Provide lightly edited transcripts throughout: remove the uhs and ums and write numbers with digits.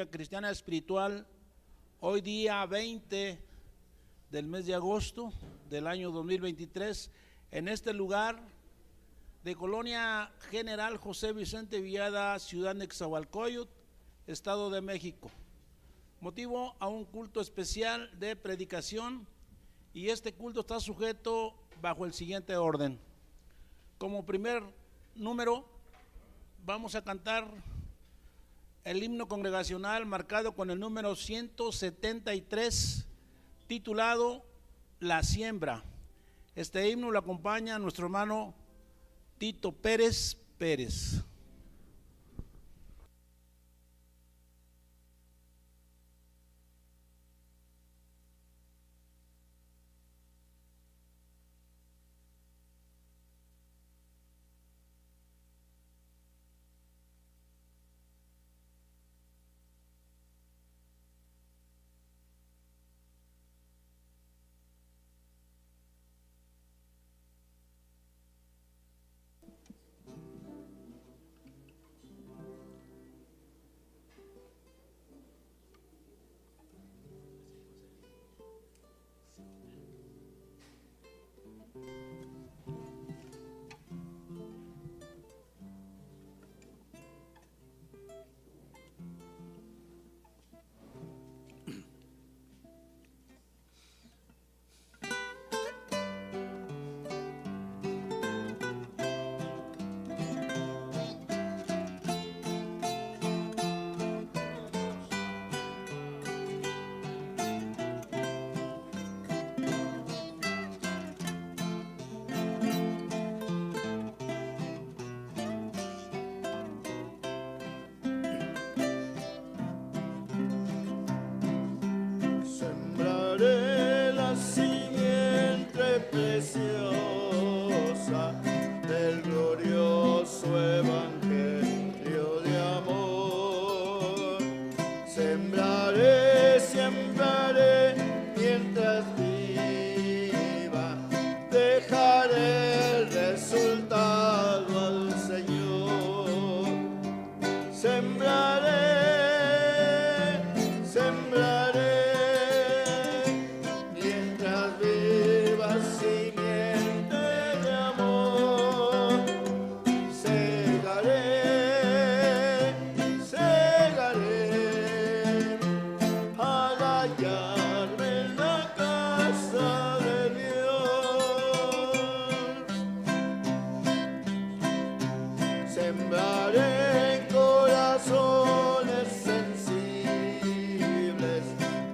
Cristiana Espiritual, hoy día 20 del mes de agosto del año 2023, en este lugar de Colonia General José Vicente Villada, Ciudad Nezahualcóyotl, Estado de México. Motivo a un culto especial de predicación, y este culto está sujeto bajo el siguiente orden. Como primer número vamos a cantar el himno congregacional marcado con el número 173, titulado La Siembra. Este himno lo acompaña nuestro hermano Tito Pérez Pérez. Sembraré la simiente preciosa del glorioso evangelio de amor. Sembraré, sembraré mientras viva, dejaré el resultado al Señor. Sembraré, sembraré sembraré en corazones sensibles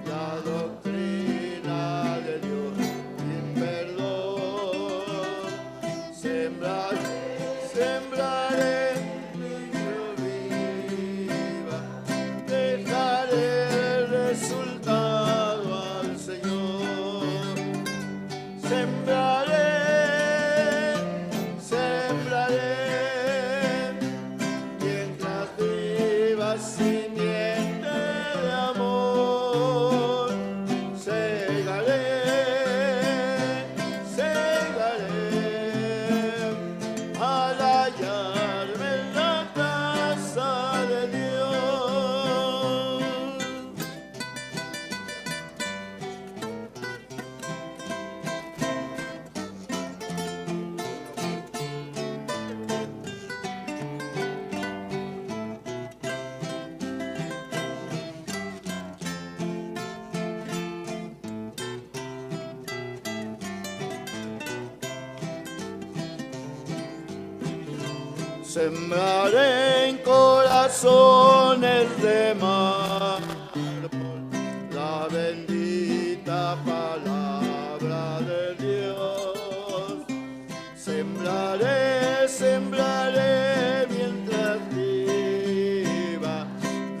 la doctrina de Dios sin perdón. Sembraré, sembraré mientras viva, dejaré el resultado al Señor. Sembraré, sembraré simiente de amor. Segaré, segaré al hallarme en la casa de Dios. Sembraré en corazones de mármol la bendita palabra de Dios. Sembraré, sembraré mientras viva,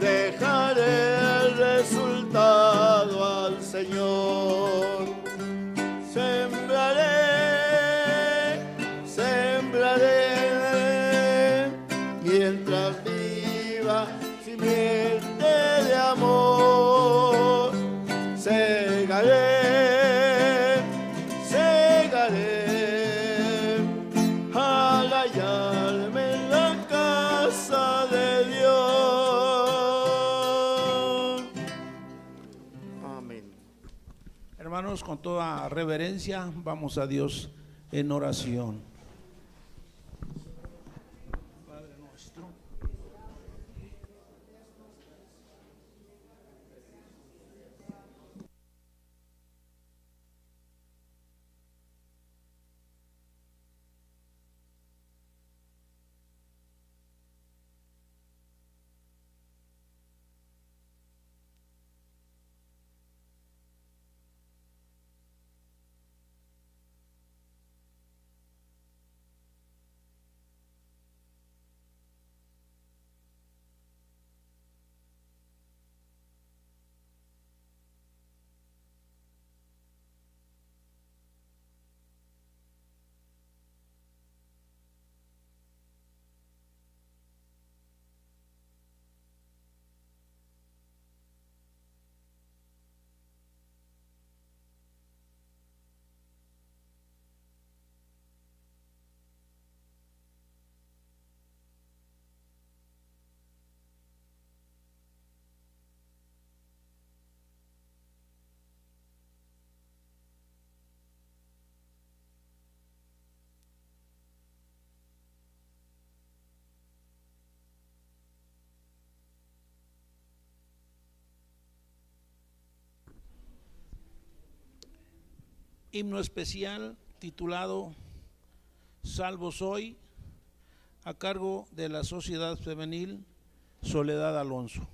dejaré el resultado al Señor. Sembraré, sembraré mientras viva simiente de amor. Segaré, segaré al hallarme en la casa de Dios. hermanos, con toda reverencia, vamos a Dios en oración. Padre nuestro. Himno especial titulado Salvo Soy, a cargo de la Sociedad Femenil Soledad Alonso.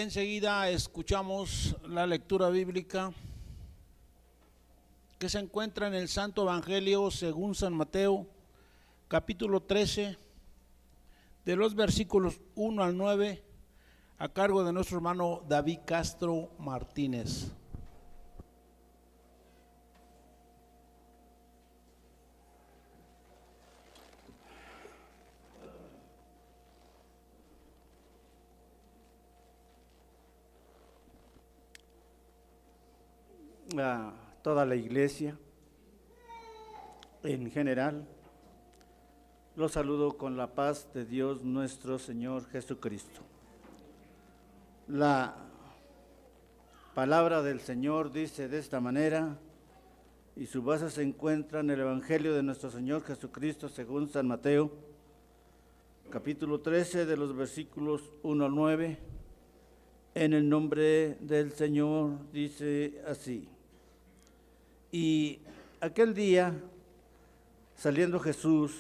Enseguida escuchamos la lectura bíblica que se encuentra en el Santo Evangelio según San Mateo, capítulo 13, de los versículos 1 al 9, a cargo de nuestro hermano David Castro Martínez. A toda la iglesia en general, los saludo con la paz de Dios nuestro Señor Jesucristo. La palabra del Señor dice de esta manera, y su base se encuentra en el Evangelio de nuestro Señor Jesucristo según San Mateo, capítulo 13, de los versículos 1 al 9. En el nombre del Señor dice así: y aquel día, saliendo Jesús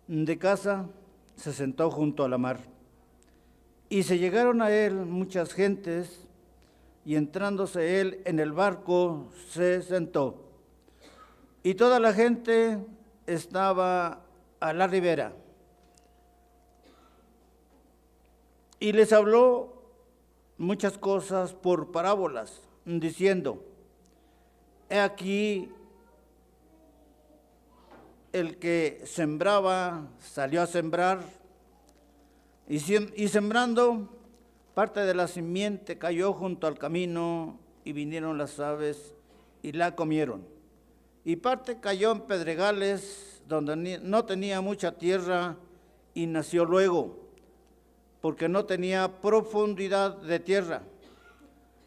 de casa, se sentó junto a la mar. Y se llegaron a él muchas gentes, y entrándose él en el barco, se sentó. Y toda la gente estaba a la ribera. Y les habló muchas cosas por parábolas, diciendo: he aquí, el que sembraba salió a sembrar, y sembrando, parte de la simiente cayó junto al camino, y vinieron las aves y la comieron. Y parte cayó en pedregales, donde no tenía mucha tierra, y nació luego, porque no tenía profundidad de tierra.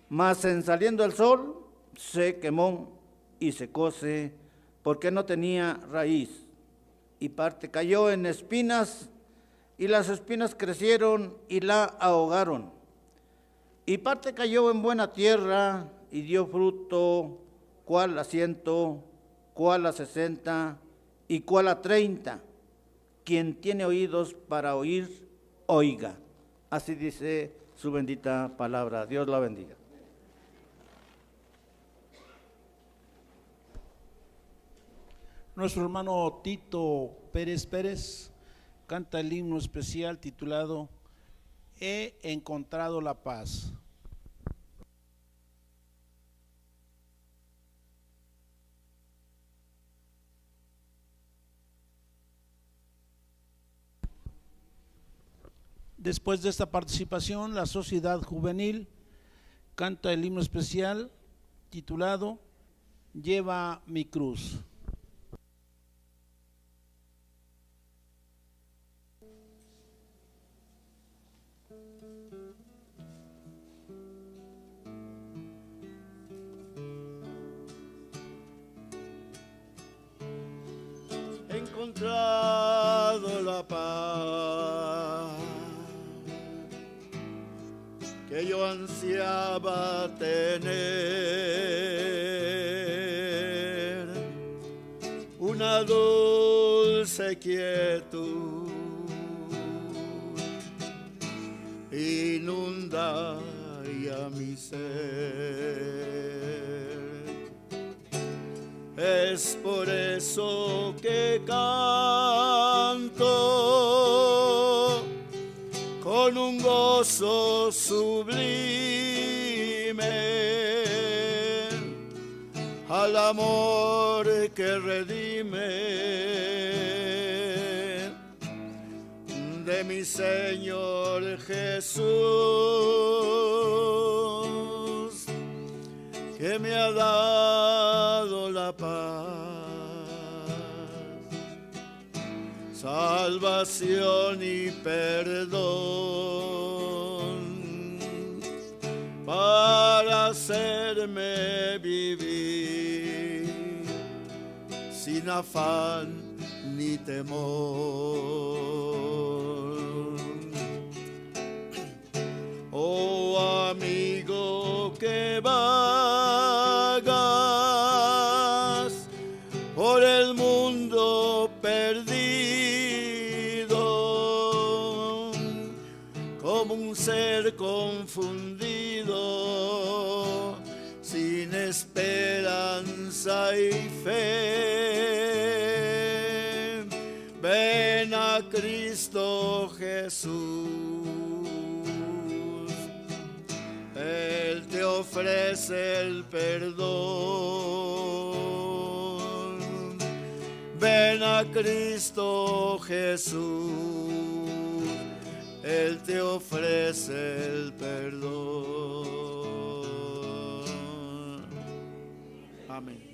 Mas en saliendo el sol, se quemó y secóse, porque no tenía raíz. Y parte cayó en espinas, y las espinas crecieron y la ahogaron. Y parte cayó en buena tierra, y dio fruto, cuál a 100, cuál a 60, y cuál a 30. Quien tiene oídos para oír, oiga. Así dice su bendita palabra. Dios la bendiga. Nuestro hermano Tito Pérez canta el himno especial titulado He encontrado la paz. Después de esta participación, la Sociedad Juvenil canta el himno especial titulado Lleva mi cruz. He encontrado la paz que yo ansiaba tener, una dulce quietud inunda ya mi ser. Es por eso que canto con un gozo sublime al amor que redime de mi Señor Jesús, que me ha dado la paz, salvación y perdón, para hacerme vivir sin afán ni temor. Oh amigo que vagas por el mundo perdido, como un esperanza y fe. Ven a Cristo Jesús, Él te ofrece el perdón. Ven a Cristo Jesús, Él te ofrece el perdón. Amén.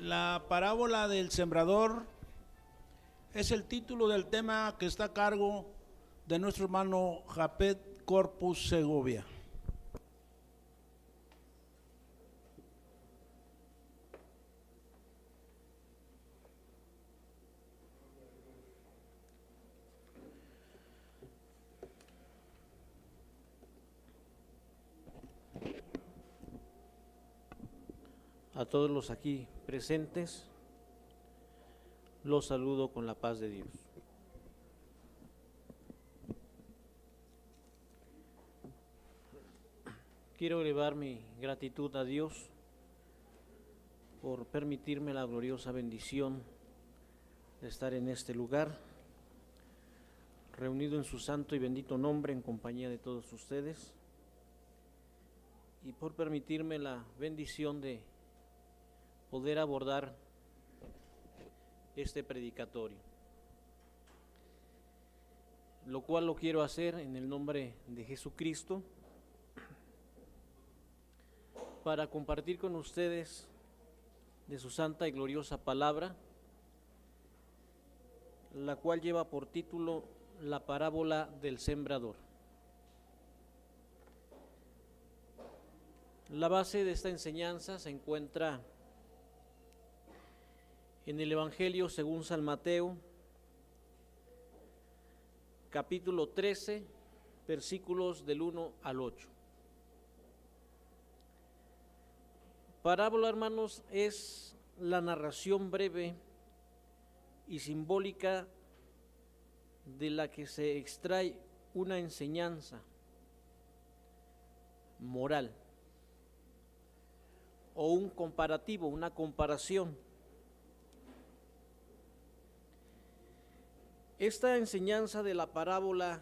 La parábola del sembrador es el título del tema que está a cargo de nuestro hermano Japet Corpus Segovia. A todos los aquí presentes, los saludo con la paz de Dios. Quiero elevar mi gratitud a Dios por permitirme la gloriosa bendición de estar en este lugar, reunido en su santo y bendito nombre en compañía de todos ustedes, y por permitirme la bendición de poder abordar este predicatorio, lo cual lo quiero hacer en el nombre de Jesucristo para compartir con ustedes de su santa y gloriosa palabra, la cual lleva por título la parábola del sembrador. La base de esta enseñanza se encuentra en el Evangelio según San Mateo, capítulo 13, versículos del 1 al 8. Parábola, hermanos, es la narración breve y simbólica de la que se extrae una enseñanza moral o un comparativo, una comparación. Esta enseñanza de la parábola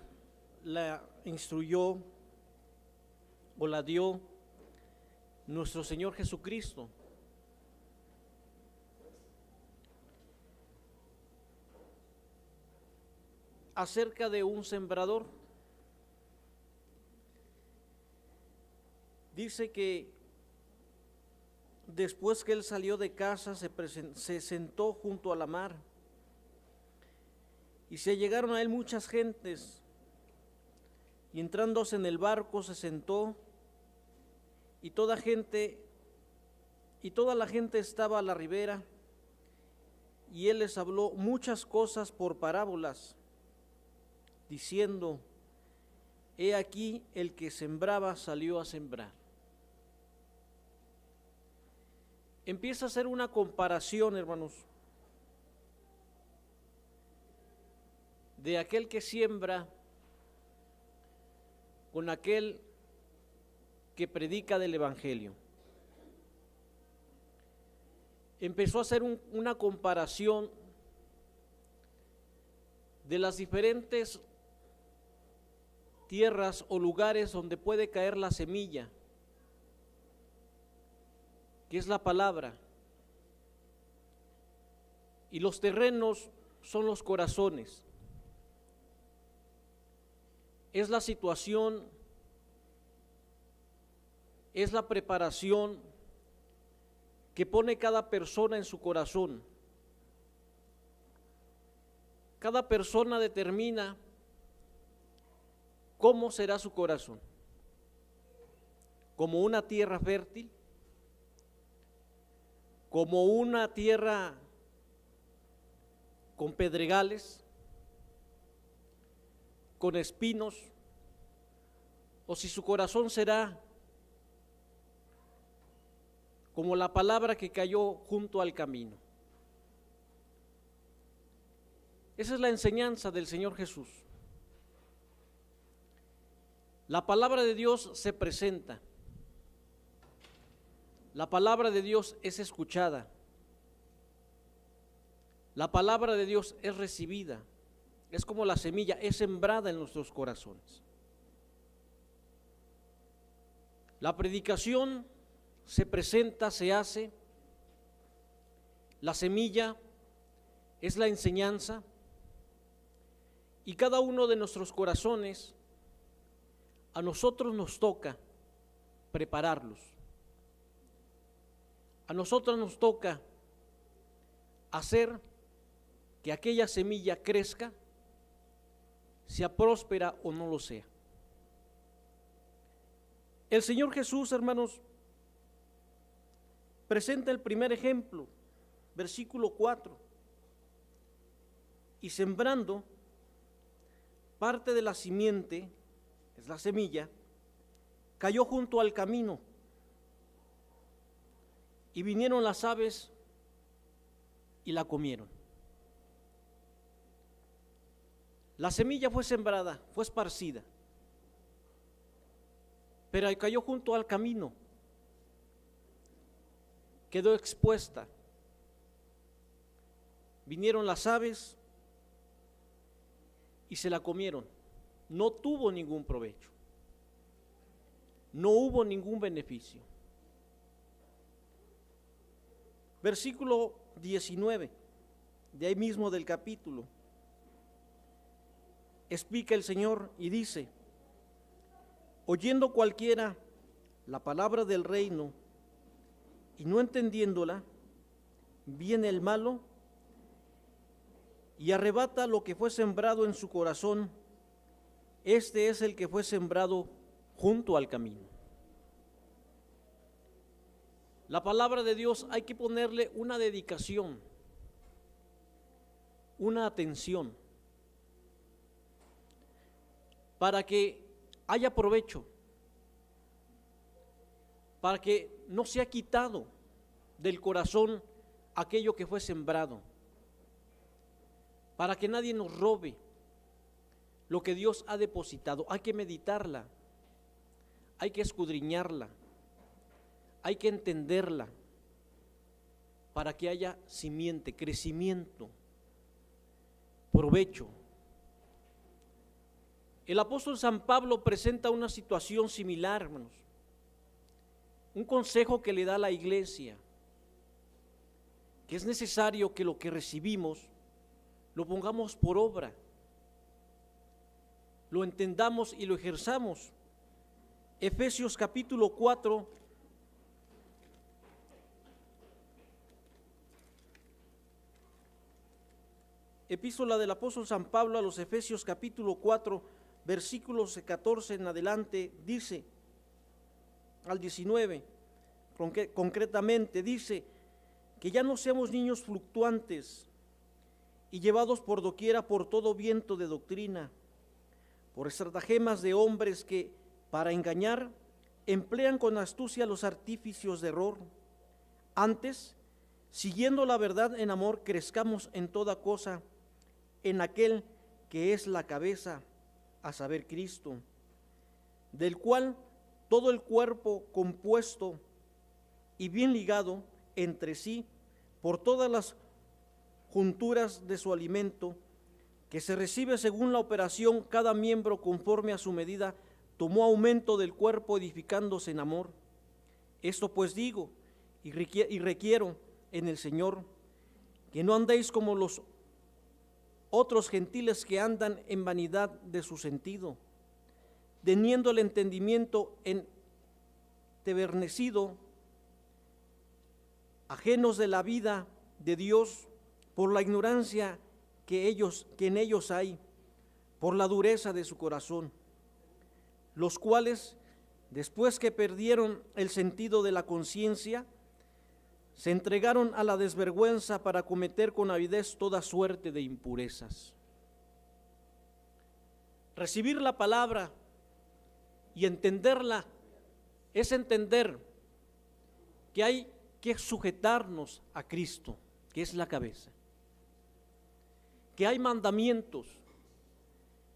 la instruyó o la dio nuestro Señor Jesucristo. Acerca de un sembrador. Dice que después que él salió de casa se sentó junto a la mar. Y se llegaron a él muchas gentes, y entrándose en el barco se sentó, y toda la gente estaba a la ribera, y él les habló muchas cosas por parábolas, diciendo: he aquí el que sembraba salió a sembrar. Empieza a hacer una comparación, hermanos, de aquel que siembra con aquel que predica del Evangelio. Empezó a hacer una comparación de las diferentes tierras o lugares donde puede caer la semilla, que es la palabra, y los terrenos son los corazones. Es la situación, es la preparación que pone cada persona en su corazón. Cada persona determina cómo será su corazón. Como una tierra fértil, como una tierra con pedregales, con espinos, o si su corazón será como la palabra que cayó junto al camino. Esa es la enseñanza del Señor Jesús. La palabra de Dios se presenta, la palabra de Dios es escuchada, la palabra de Dios es recibida. Es como la semilla, es sembrada en nuestros corazones. La predicación se presenta, se hace. La semilla es la enseñanza. Y cada uno de nuestros corazones, a nosotros nos toca prepararlos. A nosotros nos toca hacer que aquella semilla crezca, sea próspera o no lo sea. El Señor Jesús, hermanos, presenta el primer ejemplo, versículo 4. Y sembrando, parte de la simiente, es la semilla, cayó junto al camino, y vinieron las aves y la comieron. La semilla fue sembrada, fue esparcida, pero cayó junto al camino, quedó expuesta. Vinieron las aves y se la comieron. No tuvo ningún provecho, no hubo ningún beneficio. Versículo 19, de ahí mismo del capítulo, explica el Señor y dice: oyendo cualquiera la palabra del reino y no entendiéndola, viene el malo y arrebata lo que fue sembrado en su corazón. Este es el que fue sembrado junto al camino. La palabra de Dios hay que ponerle una dedicación, una atención, para que haya provecho, para que no sea quitado del corazón aquello que fue sembrado, para que nadie nos robe lo que Dios ha depositado. Hay que meditarla, hay que escudriñarla, hay que entenderla, para que haya simiente, crecimiento, provecho. El apóstol San Pablo presenta una situación similar, hermanos. Un consejo que le da a la iglesia, que es necesario que lo que recibimos lo pongamos por obra, lo entendamos y lo ejerzamos. Efesios capítulo 4, epístola del apóstol San Pablo a los Efesios capítulo 4, versículos 14 en adelante, dice, al 19, concretamente dice, que ya no seamos niños fluctuantes y llevados por doquiera por todo viento de doctrina, por estratagemas de hombres que, para engañar, emplean con astucia los artificios de error. Antes, siguiendo la verdad en amor, crezcamos en toda cosa en aquel que es la cabeza, a saber, Cristo, del cual todo el cuerpo compuesto y bien ligado entre sí por todas las junturas de su alimento, que se recibe según la operación cada miembro conforme a su medida, tomó aumento del cuerpo, edificándose en amor. Esto pues digo y requiero en el Señor, que no andéis como los otros gentiles que andan en vanidad de su sentido, teniendo el entendimiento enternecido, ajenos de la vida de Dios por la ignorancia que en ellos hay, por la dureza de su corazón, los cuales, después que perdieron el sentido de la conciencia, se entregaron a la desvergüenza para cometer con avidez toda suerte de impurezas. Recibir la palabra y entenderla es entender que hay que sujetarnos a Cristo, que es la cabeza, que hay mandamientos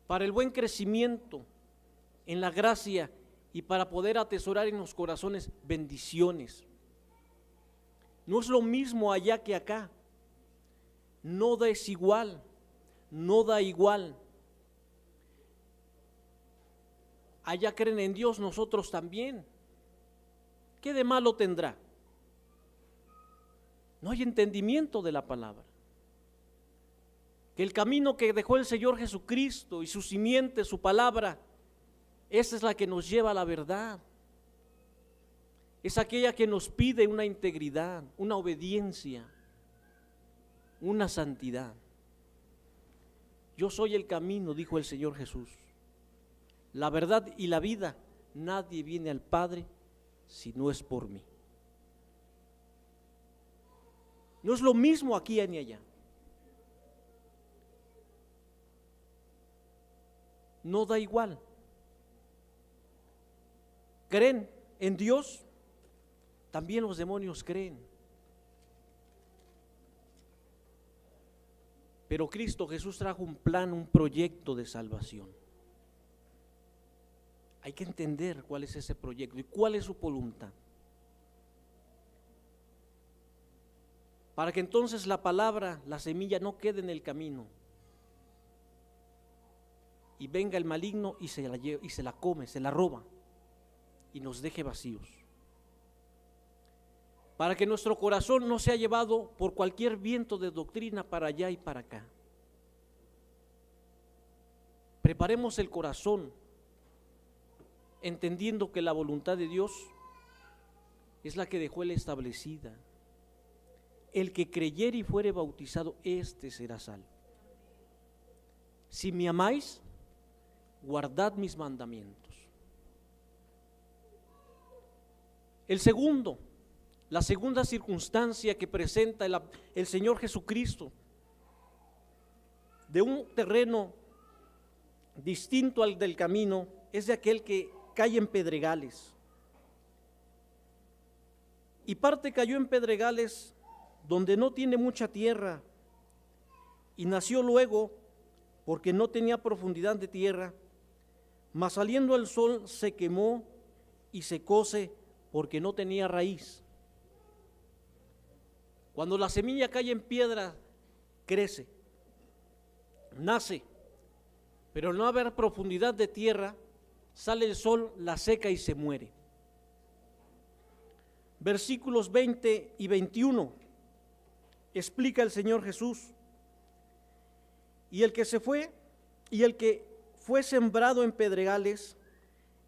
para el buen crecimiento en la gracia y para poder atesorar en los corazones bendiciones. No es lo mismo allá que acá, no es igual, no da igual. Allá creen en Dios, nosotros también. ¿Qué de malo tendrá? No hay entendimiento de la palabra. Que el camino que dejó el Señor Jesucristo y su simiente, su palabra, esa es la que nos lleva a la verdad. Es aquella que nos pide una integridad, una obediencia. una santidad. Yo soy el camino, dijo el Señor Jesús, la verdad y la vida. Nadie viene al Padre si no es por mí. No es lo mismo aquí ni allá. No da igual. ¿Creen en Dios? También los demonios creen. Pero Cristo Jesús trajo un plan, un proyecto de salvación. Hay que entender cuál es ese proyecto y cuál es su voluntad. Para que entonces la palabra, la semilla, no quede en el camino y venga el maligno y se la come, se la roba y nos deje vacíos. Para que nuestro corazón no sea llevado por cualquier viento de doctrina para allá y para acá. Preparemos el corazón entendiendo que la voluntad de Dios es la que dejó Él establecida. El que creyere y fuere bautizado, éste será salvo. Si me amáis, guardad mis mandamientos. La segunda circunstancia que presenta el Señor Jesucristo de un terreno distinto al del camino es de aquel que cae en pedregales. Y parte cayó en pedregales donde no tiene mucha tierra, y nació luego porque no tenía profundidad de tierra, mas saliendo el sol se quemó y secóse porque no tenía raíz. Cuando la semilla cae en piedra, crece, nace, pero al no haber profundidad de tierra, sale el sol, la seca y se muere. Versículos 20 y 21 explica el Señor Jesús: y el que fue sembrado en pedregales,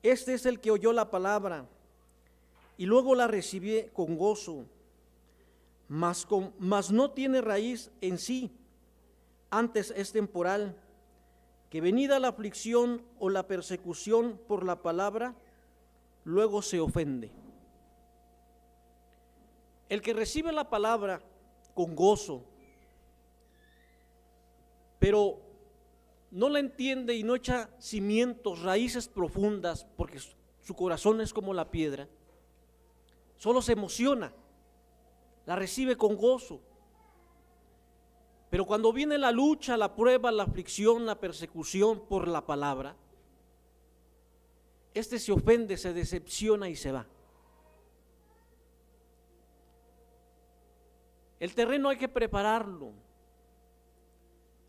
este es el que oyó la palabra y luego la recibió con gozo, mas no tiene raíz en sí, antes es temporal, que venida la aflicción o la persecución por la palabra, luego se ofende. El que recibe la palabra con gozo, pero no la entiende y no echa cimientos, raíces profundas, porque su corazón es como la piedra, solo se emociona, la recibe con gozo. Pero cuando viene la lucha, la prueba, la aflicción, la persecución por la palabra, este se ofende, se decepciona y se va. El terreno hay que prepararlo,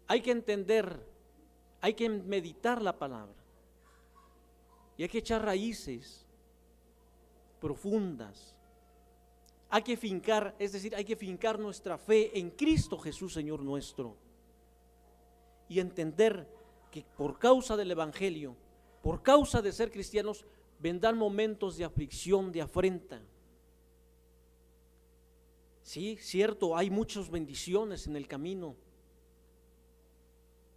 hay que entender, hay que meditar la palabra y hay que echar raíces profundas. Hay que fincar, es decir, hay que fincar nuestra fe en Cristo Jesús, Señor nuestro, y entender que por causa del Evangelio, por causa de ser cristianos, vendrán momentos de aflicción, de afrenta. Sí, cierto, hay muchas bendiciones en el camino,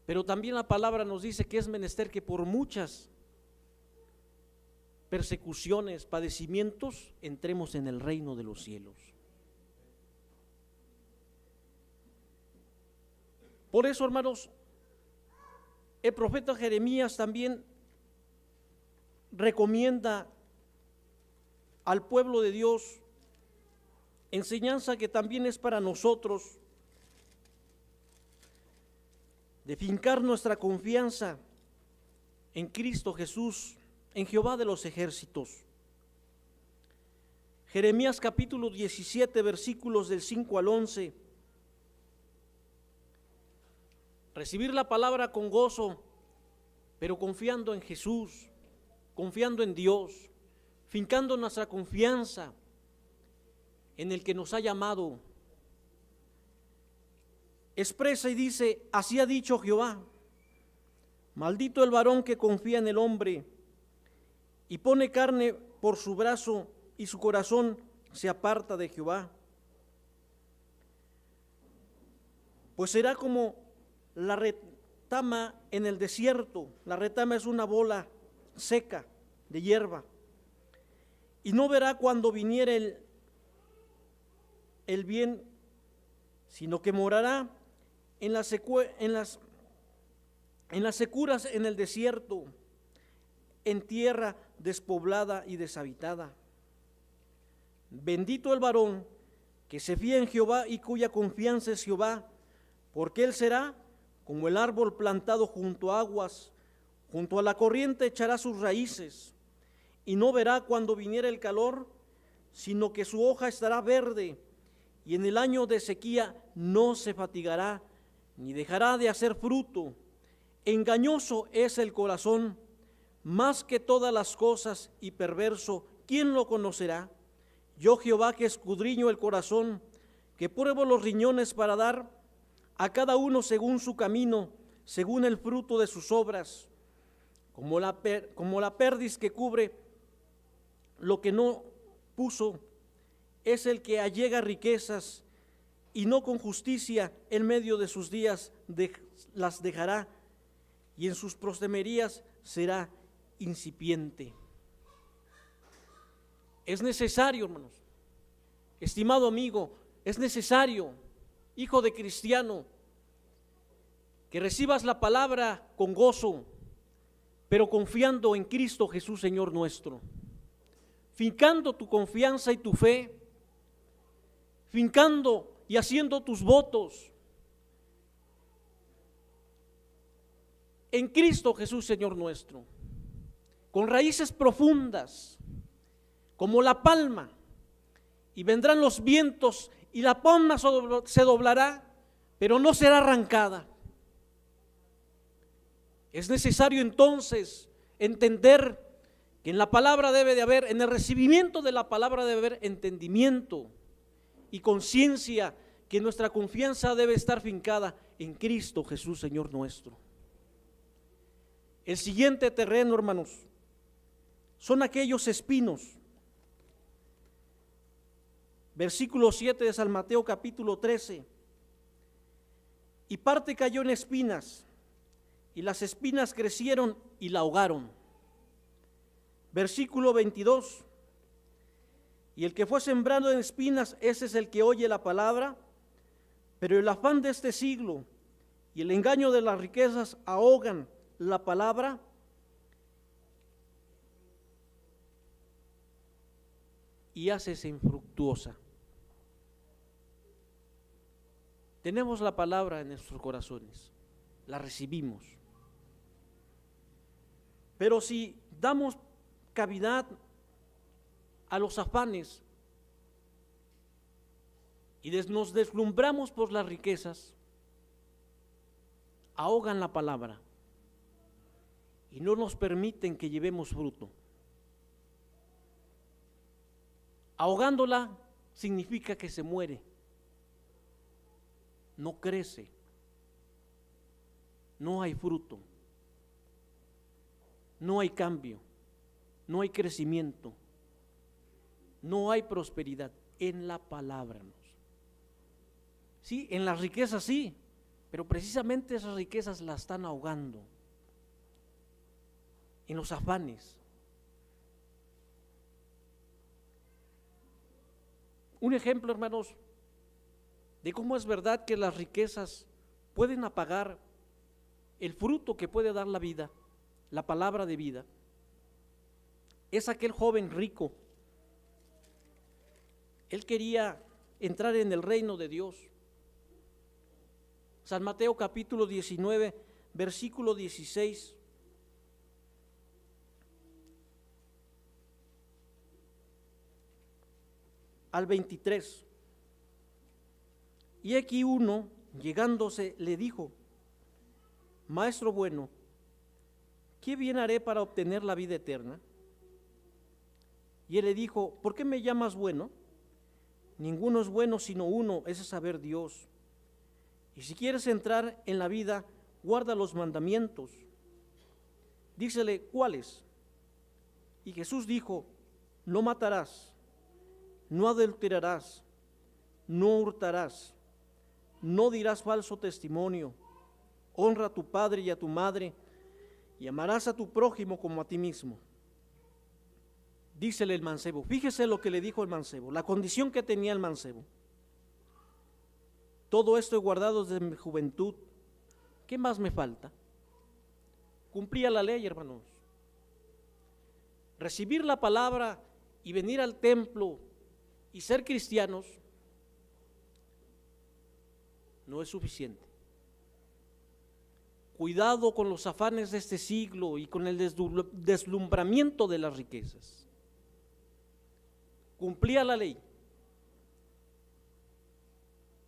pero también la palabra nos dice que es menester que por muchas persecuciones, padecimientos, entremos en el reino de los cielos. Por eso, hermanos, el profeta Jeremías también recomienda al pueblo de Dios enseñanza que también es para nosotros, de fincar nuestra confianza en Cristo Jesús, en Jehová de los ejércitos. Jeremías capítulo 17, versículos del 5 al 11. Recibir la palabra con gozo, pero confiando en Jesús, confiando en Dios, fincando nuestra confianza en el que nos ha llamado. Expresa y dice: así ha dicho Jehová, maldito el varón que confía en el hombre y pone carne por su brazo y su corazón se aparta de Jehová. pues será como la retama en el desierto. La retama es una bola seca de hierba, y no verá cuando viniere el bien, sino que morará en las securas en el desierto, en tierra despoblada y deshabitada. Bendito el varón que se fía en Jehová y cuya confianza es Jehová, porque él será como el árbol plantado junto a aguas, junto a la corriente echará sus raíces, y no verá cuando viniera el calor, sino que su hoja estará verde, y en el año de sequía no se fatigará, ni dejará de hacer fruto. Engañoso es el corazón, más que todas las cosas, y perverso, ¿quién lo conocerá? Yo, Jehová, que escudriño el corazón, que pruebo los riñones para dar a cada uno según su camino, según el fruto de sus obras, como la perdiz que cubre lo que no puso, es el que allega riquezas, y no con justicia en medio de sus días las dejará, y en sus postrimerías será incipiente. Es necesario, hermanos, estimado amigo, es necesario, hijo de cristiano, que recibas la palabra con gozo, pero confiando en Cristo Jesús, Señor nuestro, fincando tu confianza y tu fe, fincando y haciendo tus votos en Cristo Jesús, Señor nuestro, con raíces profundas, como la palma, y vendrán los vientos y la palma se doblará, pero no será arrancada. Es necesario entonces entender que en la palabra debe de haber, en el recibimiento de la palabra debe haber entendimiento y conciencia, que nuestra confianza debe estar fincada en Cristo Jesús, Señor nuestro. El siguiente terreno, hermanos, son aquellos espinos. Versículo 7 de San Mateo capítulo 13. Y parte cayó en espinas, y las espinas crecieron y la ahogaron. Versículo 22. Y el que fue sembrado en espinas, ese es el que oye la palabra, pero el afán de este siglo y el engaño de las riquezas ahogan la palabra y hace infructuosa. Tenemos la palabra en nuestros corazones, la recibimos, pero si damos cavidad a los afanes y nos deslumbramos por las riquezas, ahogan la palabra y no nos permiten que llevemos fruto. Ahogándola significa que se muere, no crece, no hay fruto, no hay cambio, no hay crecimiento, no hay prosperidad en la palabra. Sí, en las riquezas sí, pero precisamente esas riquezas las están ahogando en los afanes. Un ejemplo, hermanos, de cómo es verdad que las riquezas pueden apagar el fruto que puede dar la vida, la palabra de vida, es aquel joven rico. Él quería entrar en el reino de Dios. San Mateo capítulo 19, versículo 16. Al 23. Y aquí uno, llegándose, le dijo: Maestro bueno, ¿qué bien haré para obtener la vida eterna? Y él le dijo: ¿por qué me llamas bueno? Ninguno es bueno sino uno, ese es saber Dios. Y si quieres entrar en la vida, guarda los mandamientos. Dícele: ¿cuáles? Y Jesús dijo: no matarás, no adulterarás, no hurtarás, no dirás falso testimonio, honra a tu padre y a tu madre, y amarás a tu prójimo como a ti mismo. Dícele el mancebo, fíjese lo que le dijo el mancebo, la condición que tenía el mancebo. Todo esto he guardado desde mi juventud, ¿qué más me falta? Cumplía la ley, hermanos. Recibir la palabra y venir al templo y ser cristianos no es suficiente. Cuidado con los afanes de este siglo y con el deslumbramiento de las riquezas. Cumplía la ley.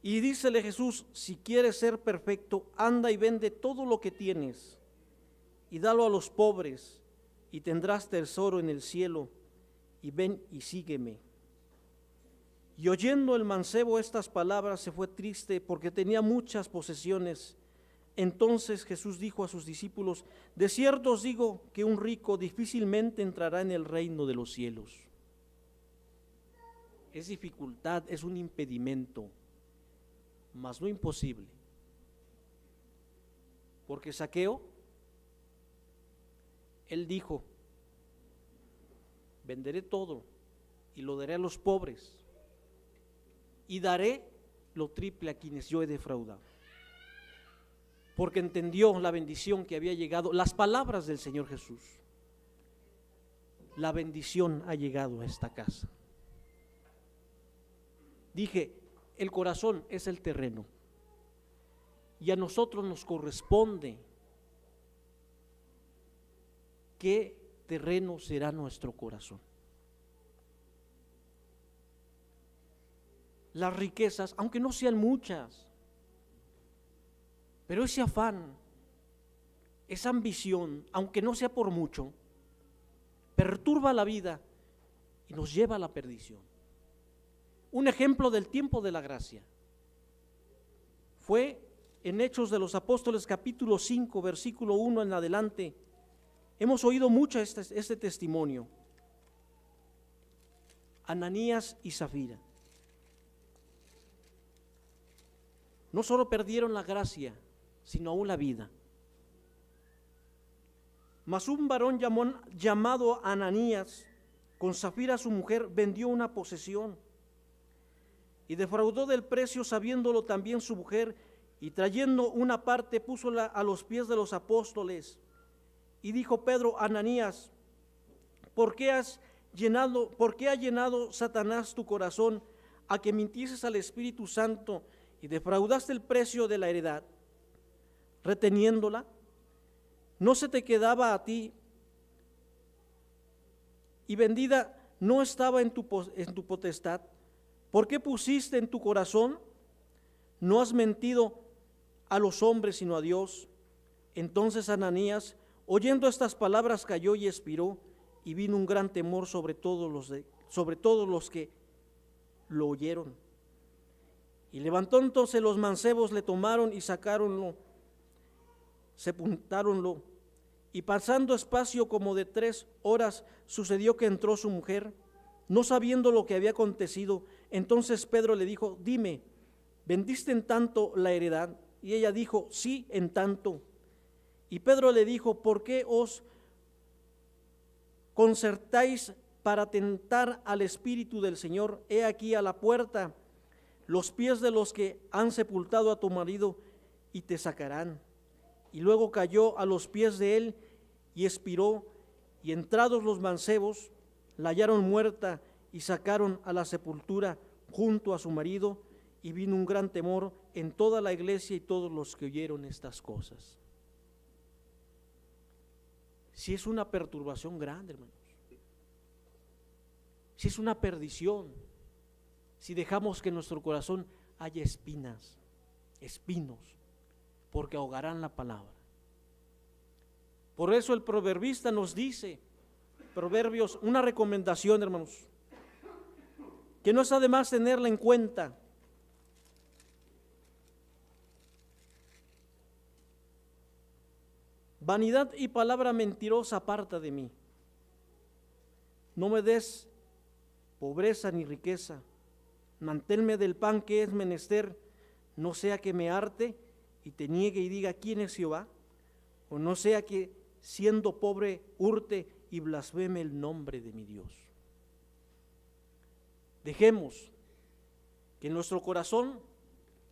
Y dícele Jesús, si quieres ser perfecto, anda y vende todo lo que tienes y dalo a los pobres y tendrás tesoro en el cielo, y ven y sígueme. Y oyendo el mancebo estas palabras se fue triste porque tenía muchas posesiones. Entonces Jesús dijo a sus discípulos, de cierto os digo que un rico difícilmente entrará en el reino de los cielos. Es dificultad, es un impedimento, mas no imposible. Porque Zaqueo, él dijo, venderé todo y lo daré a los pobres y daré lo triple a quienes yo he defraudado. Porque entendió la bendición que había llegado, las palabras del Señor Jesús. La bendición ha llegado a esta casa. Dije, el corazón es el terreno y a nosotros nos corresponde qué terreno será nuestro corazón. Las riquezas, aunque no sean muchas, pero ese afán, esa ambición, aunque no sea por mucho, perturba la vida y nos lleva a la perdición. Un ejemplo del tiempo de la gracia fue en Hechos de los Apóstoles capítulo 5 versículo 1 en adelante. Hemos oído mucho este testimonio. Ananías y Zafira no solo perdieron la gracia, sino aún la vida. Mas un varón llamado Ananías, con Zafira su mujer, vendió una posesión y defraudó del precio, sabiéndolo también su mujer, y trayendo una parte púsola a los pies de los apóstoles. Y dijo Pedro, Ananías, ¿por qué ha llenado Satanás tu corazón a que mintieses al Espíritu Santo y defraudaste el precio de la heredad, reteniéndola? ¿No se te quedaba a ti y vendida no estaba en tu potestad? ¿Por qué pusiste en tu corazón? No has mentido a los hombres sino a Dios. Entonces Ananías, oyendo estas palabras, cayó y expiró, y vino un gran temor sobre todos los que lo oyeron. Y levantó entonces los mancebos, le tomaron y sacáronlo, sepultáronlo, y pasando espacio como de 3 horas, sucedió que entró su mujer, no sabiendo lo que había acontecido. Entonces Pedro le dijo, dime, ¿vendiste en tanto la heredad? Y ella dijo, sí, en tanto. Y Pedro le dijo, ¿por qué os concertáis para tentar al Espíritu del Señor? He aquí a la puerta los pies de los que han sepultado a tu marido y te sacarán. Y luego cayó a los pies de él y expiró, y entrados los mancebos la hallaron muerta y sacaron a la sepultura junto a su marido, y vino un gran temor en toda la iglesia y todos los que oyeron estas cosas. Si es una perturbación grande, hermanos, si es una perdición, si dejamos que en nuestro corazón haya espinos, porque ahogarán la palabra. Por eso el proverbista nos dice, Proverbios, una recomendación, hermanos, que no es además tenerla en cuenta. Vanidad y palabra mentirosa aparta de mí. No me des pobreza ni riqueza. Manténme del pan que es menester. no sea que me harte y te niegue y diga quién es Jehová, o no sea que siendo pobre hurte y blasfeme el nombre de mi Dios. Dejemos que en nuestro corazón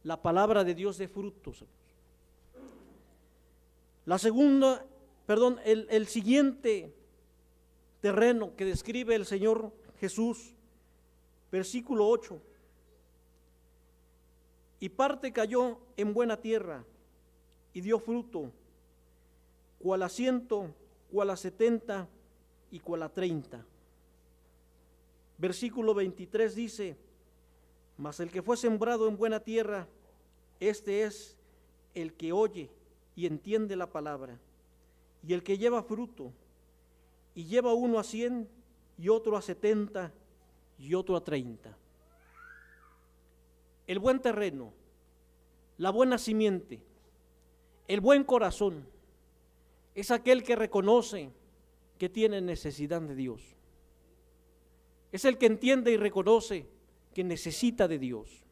la palabra de Dios dé frutos. El siguiente terreno que describe el Señor Jesús, versículo 8. Y parte cayó en buena tierra y dio fruto, cual a 100, cual a 70 y cual a 30. Versículo 23 dice: mas el que fue sembrado en buena tierra, este es el que oye y entiende la palabra, y el que lleva fruto, y lleva uno a 100, y otro a 70, y otro a 30. El buen terreno, la buena simiente, el buen corazón, es aquel que reconoce que tiene necesidad de Dios. Es el que entiende y reconoce que necesita de Dios.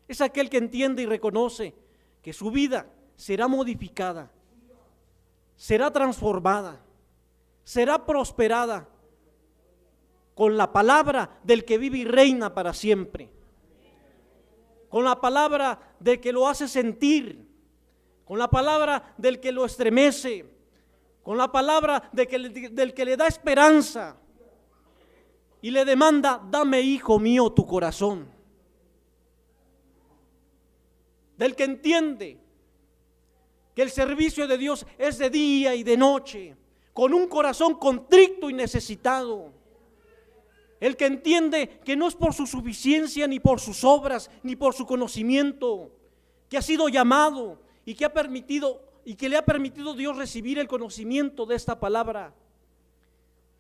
Es aquel que entiende y reconoce que su vida será modificada, será transformada, será prosperada con la palabra del que vive y reina para siempre, con la palabra del que lo hace sentir, con la palabra del que lo estremece, con la palabra del que le da esperanza y le demanda: dame, hijo mío, tu corazón. Del que entiende que el servicio de Dios es de día y de noche, con un corazón contrito y necesitado. El que entiende que no es por su suficiencia, ni por sus obras, ni por su conocimiento, que ha sido llamado y que le ha permitido Dios recibir el conocimiento de esta palabra,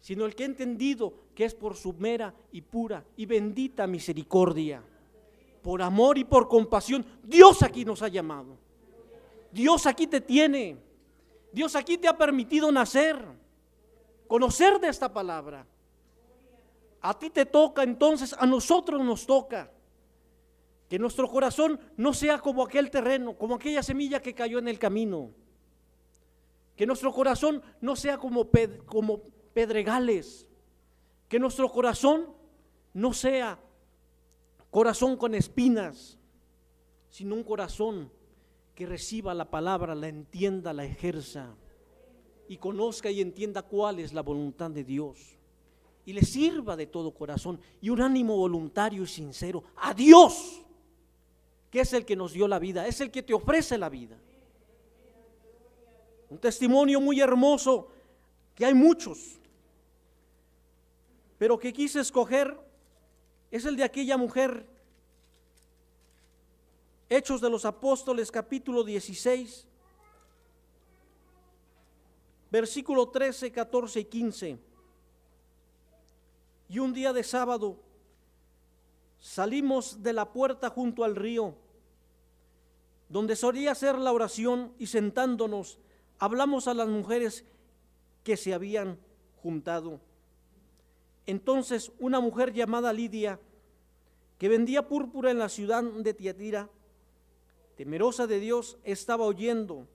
sino el que ha entendido que es por su mera y pura y bendita misericordia, por amor y por compasión. Dios aquí nos ha llamado, Dios aquí te tiene, Dios aquí te ha permitido nacer, conocer de esta palabra. A ti te toca, entonces a nosotros nos toca que nuestro corazón no sea como aquel terreno, como aquella semilla que cayó en el camino, que nuestro corazón no sea como pedregales, que nuestro corazón no sea corazón con espinas, sino un corazón que reciba la palabra, la entienda, la ejerza y conozca y entienda cuál es la voluntad de Dios y le sirva de todo corazón y un ánimo voluntario y sincero a Dios, que es el que nos dio la vida, es el que te ofrece la vida. Un testimonio muy hermoso, que hay muchos, pero que quise escoger, es el de aquella mujer. Hechos de los Apóstoles, capítulo 16, versículo 13, 14 y 15. Y un día de sábado salimos de la puerta junto al río, donde solía hacer la oración, y sentándonos hablamos a las mujeres que se habían juntado. Entonces una mujer llamada Lidia, que vendía púrpura en la ciudad de Tiatira, temerosa de Dios, estaba oyendo,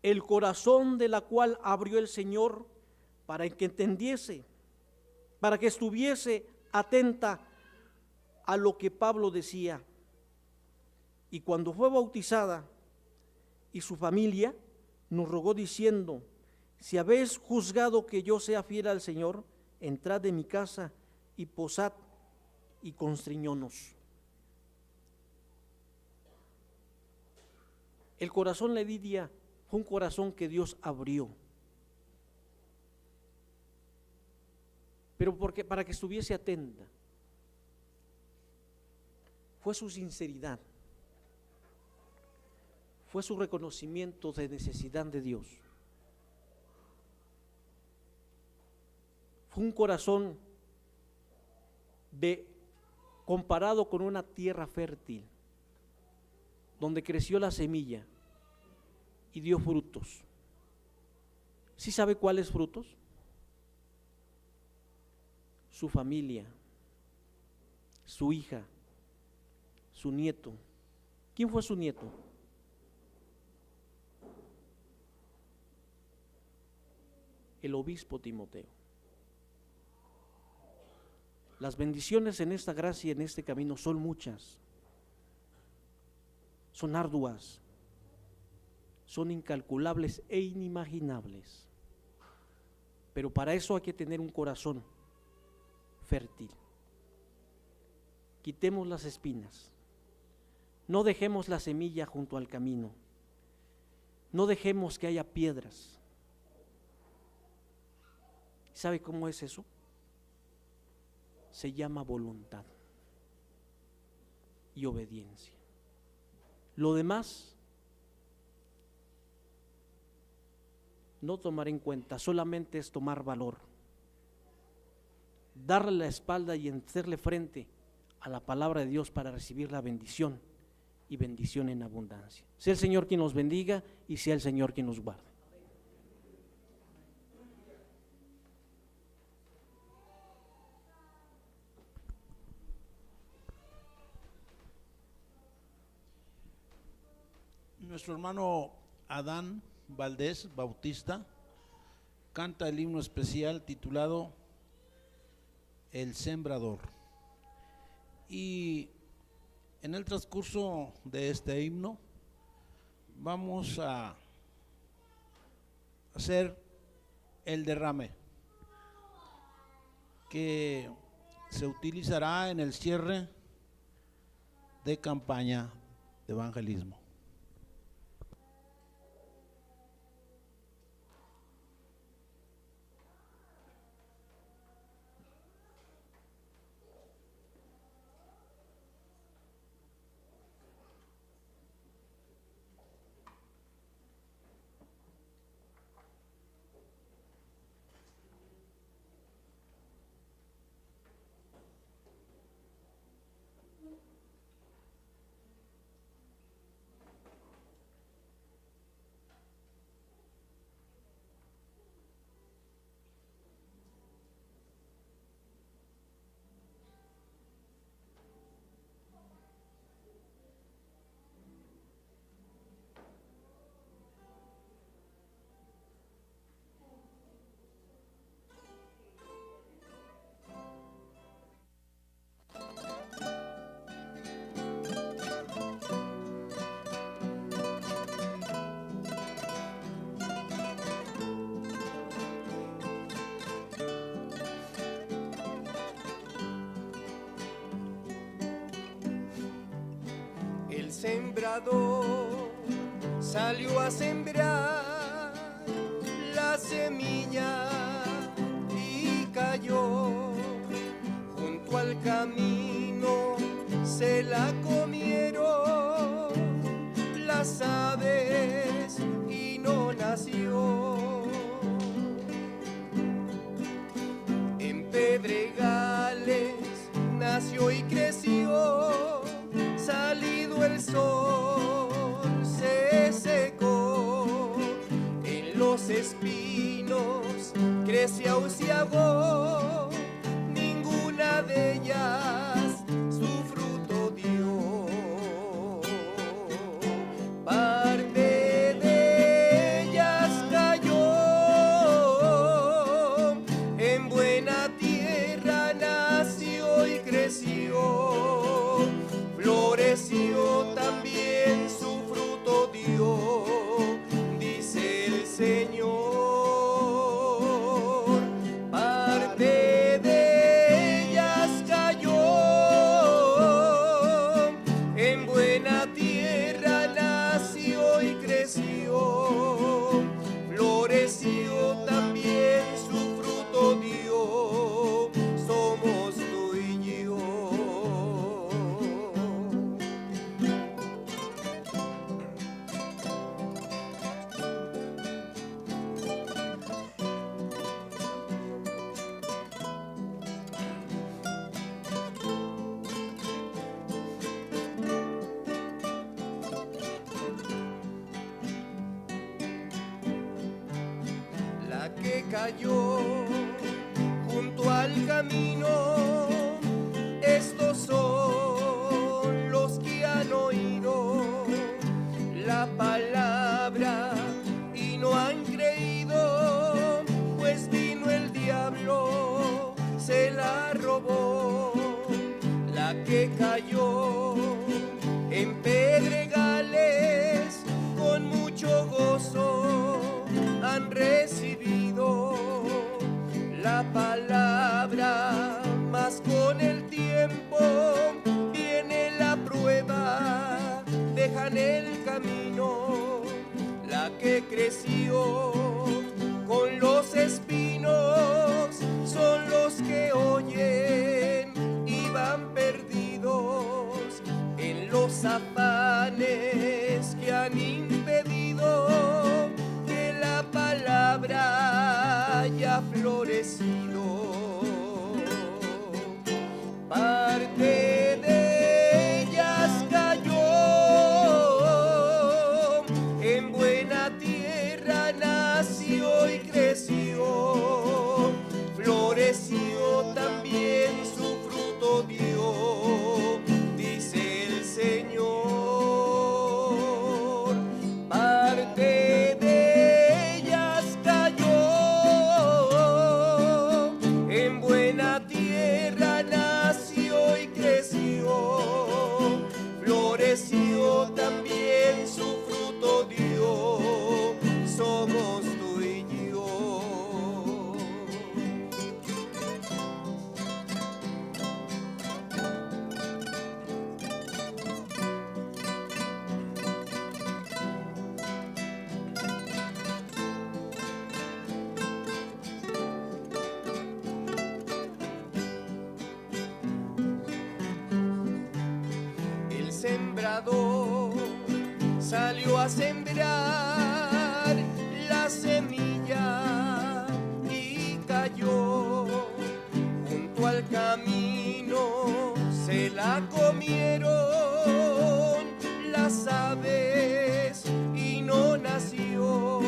el corazón de la cual abrió el Señor para que entendiese, para que estuviese atenta a lo que Pablo decía. Y cuando fue bautizada y su familia, nos rogó diciendo: si habéis juzgado que yo sea fiel al Señor, entrad en mi casa y posad, y constriñónos. El corazón de Lidia fue un corazón que Dios abrió, pero para que estuviese atenta. Fue su sinceridad, fue su reconocimiento de necesidad de Dios. Fue un corazón comparado con una tierra fértil, donde creció la semilla y dio frutos. ¿Sí sabe cuáles frutos? Su familia, su hija, su nieto. ¿Quién fue su nieto? El obispo Timoteo. Las bendiciones en esta gracia y en este camino son muchas, son arduas, son incalculables e inimaginables, pero para eso hay que tener un corazón fértil. Quitemos las espinas, no dejemos la semilla junto al camino, no dejemos que haya piedras. ¿Sabe cómo es eso? Se llama voluntad y obediencia. Lo demás no tomar en cuenta, solamente es tomar valor, darle la espalda y hacerle frente a la palabra de Dios para recibir la bendición y bendición en abundancia. Sea el Señor quien nos bendiga y sea el Señor quien nos guarde. Nuestro hermano Adán Valdés Bautista canta el himno especial titulado El Sembrador. Y en el transcurso de este himno vamos a hacer el derrame que se utilizará en el cierre de campaña de evangelismo. Sembrador salió a sembrar la semilla y cayó junto al camino, se la comieron las aves y no nació. En pedregales nació y creció, salido el sol se secó, en los espinos crece aciago, ninguna de ellas su fruto dio. Parte de ellas cayó, en buena tierra nació y creció, floreció también su fruto dio, dice el Señor. Parte de ellas cayó, en buena tierra nació y creció, floreció también su fruto dio, somos tú y yo. La que cayó junto al camino, estos son los que que cayó en pedregales, con mucho gozo han recibido la palabra, mas con el tiempo viene la prueba, dejan el camino. La que creció con los espinos son los que oyen y van perdidos en los afanes que han impedido que la palabra haya florecido. Parte de ellas cayó en buena tierra, nació y creció, floreció, también su fruto dio, dice el Señor. Parte de ellas cayó en buena tierra, nació y creció, floreció, también su fruto dio, somos tú y yo. El sembrador salió a sembrar la semilla y cayó junto al camino, se la comieron las aves y no nació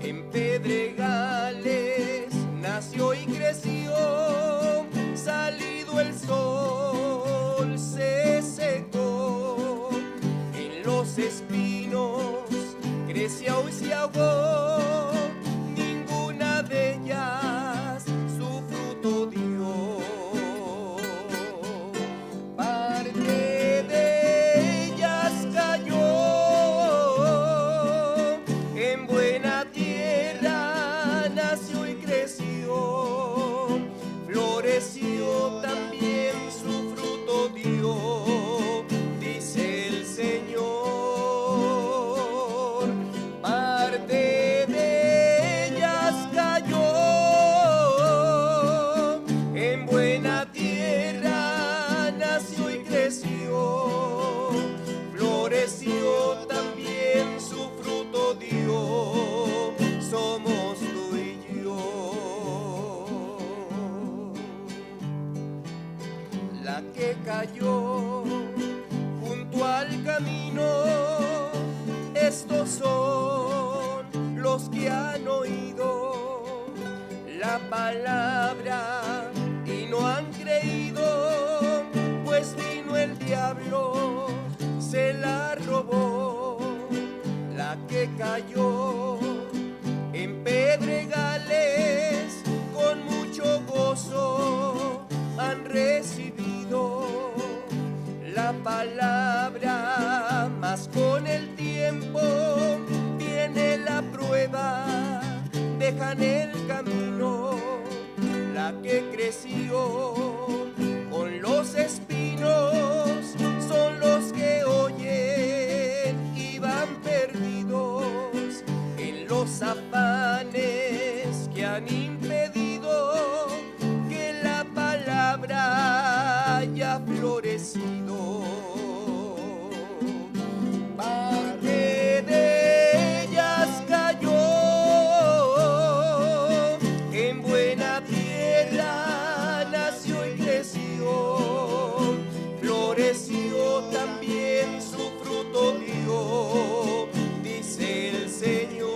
en pedregales, nació y creció, salido el sol se secó, en los espinos creció y se ahogó, ninguna de ellas su fruto dio. Parte de ellas cayó en buena tierra, nació y creció, floreció, también su fruto dio, dice el Señor. Parte de ellas cayó en buena tierra, nació y creció, floreció, también su fruto dio, somos tú y yo. La que cayó junto al camino, estos son los que han oído la palabra y no han creído, pues vino el diablo, se la robó. La que cayó en pedregales, con mucho gozo han recibido la palabra, mas con el tiempo viene la prueba, dejan el camino. La que creció con los espinos son los que oyen y van perdidos en los afanes que han impedido que la palabra haya florecido. Parte de ellas cayó en buena tierra, nació y creció, floreció, también su fruto dio, dice el Señor.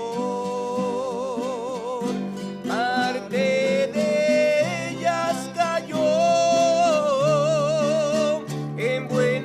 Parte de ellas cayó en buena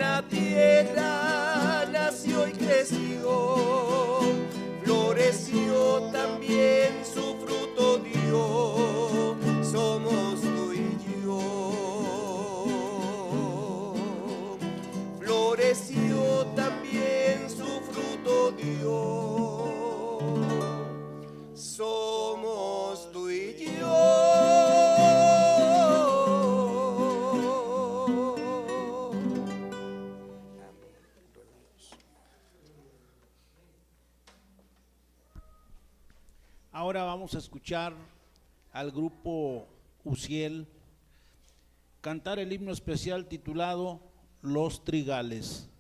Ahora vamos a escuchar al grupo Uziel cantar el himno especial titulado Los Trigales.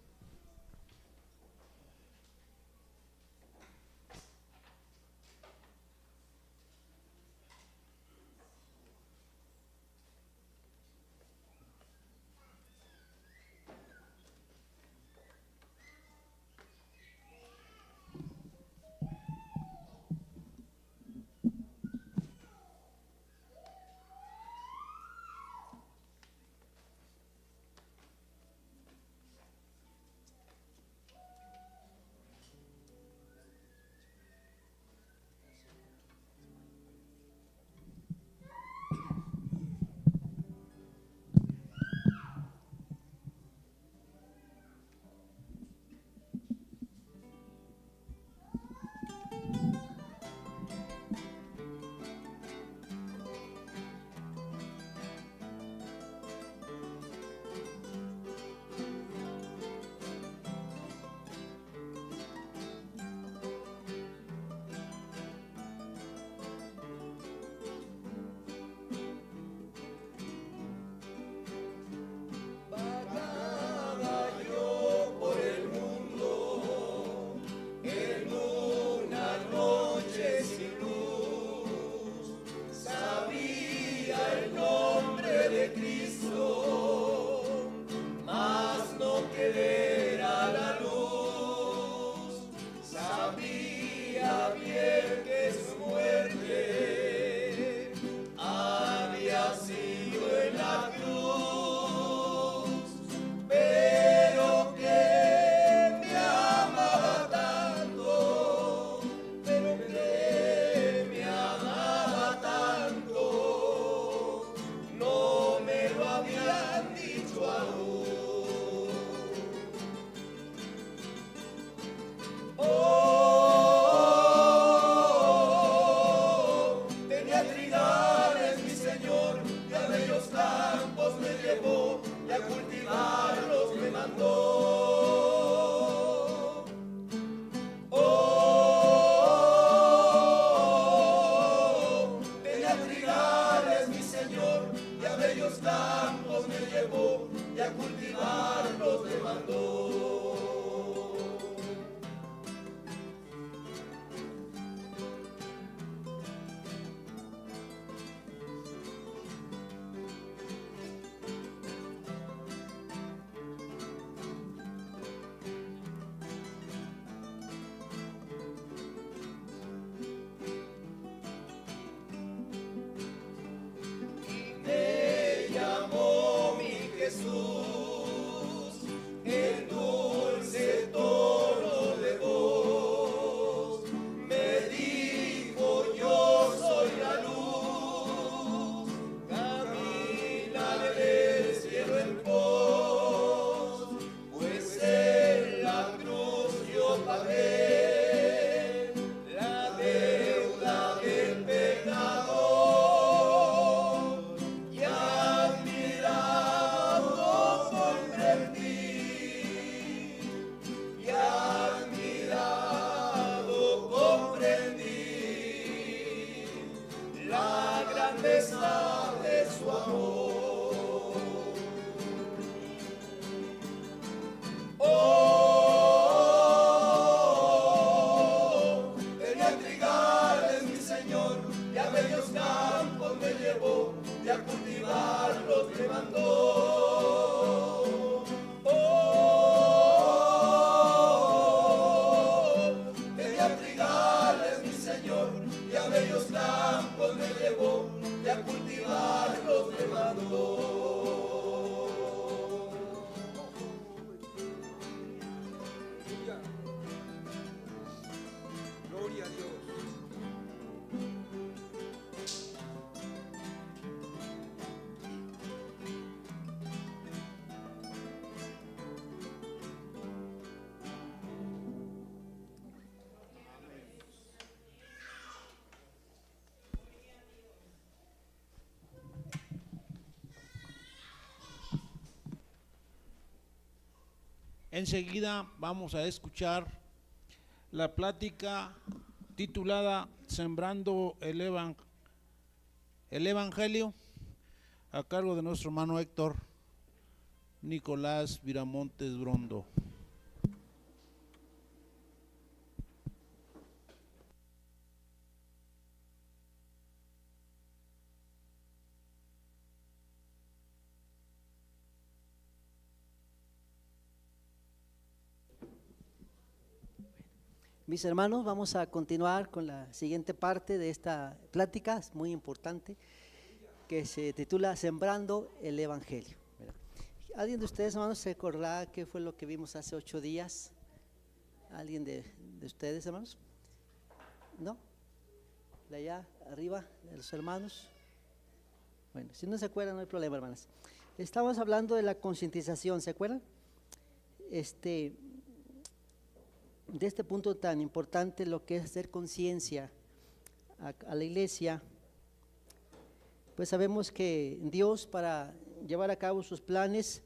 Enseguida vamos a escuchar la plática titulada Sembrando el Evangelio, a cargo de nuestro hermano Héctor Nicolás Viramontes Brondo. Mis hermanos, vamos a continuar con la siguiente parte de esta plática, es muy importante, que se titula Sembrando el Evangelio. ¿Alguien de ustedes, hermanos, se acordará qué fue lo que vimos hace 8 días? ¿Alguien de ustedes, hermanos? ¿No? ¿De allá arriba, de los hermanos? Bueno, si no se acuerdan, no hay problema, hermanas. Estamos hablando de la concientización, ¿se acuerdan? De este punto tan importante, lo que es hacer conciencia a la iglesia, pues sabemos que Dios, para llevar a cabo sus planes,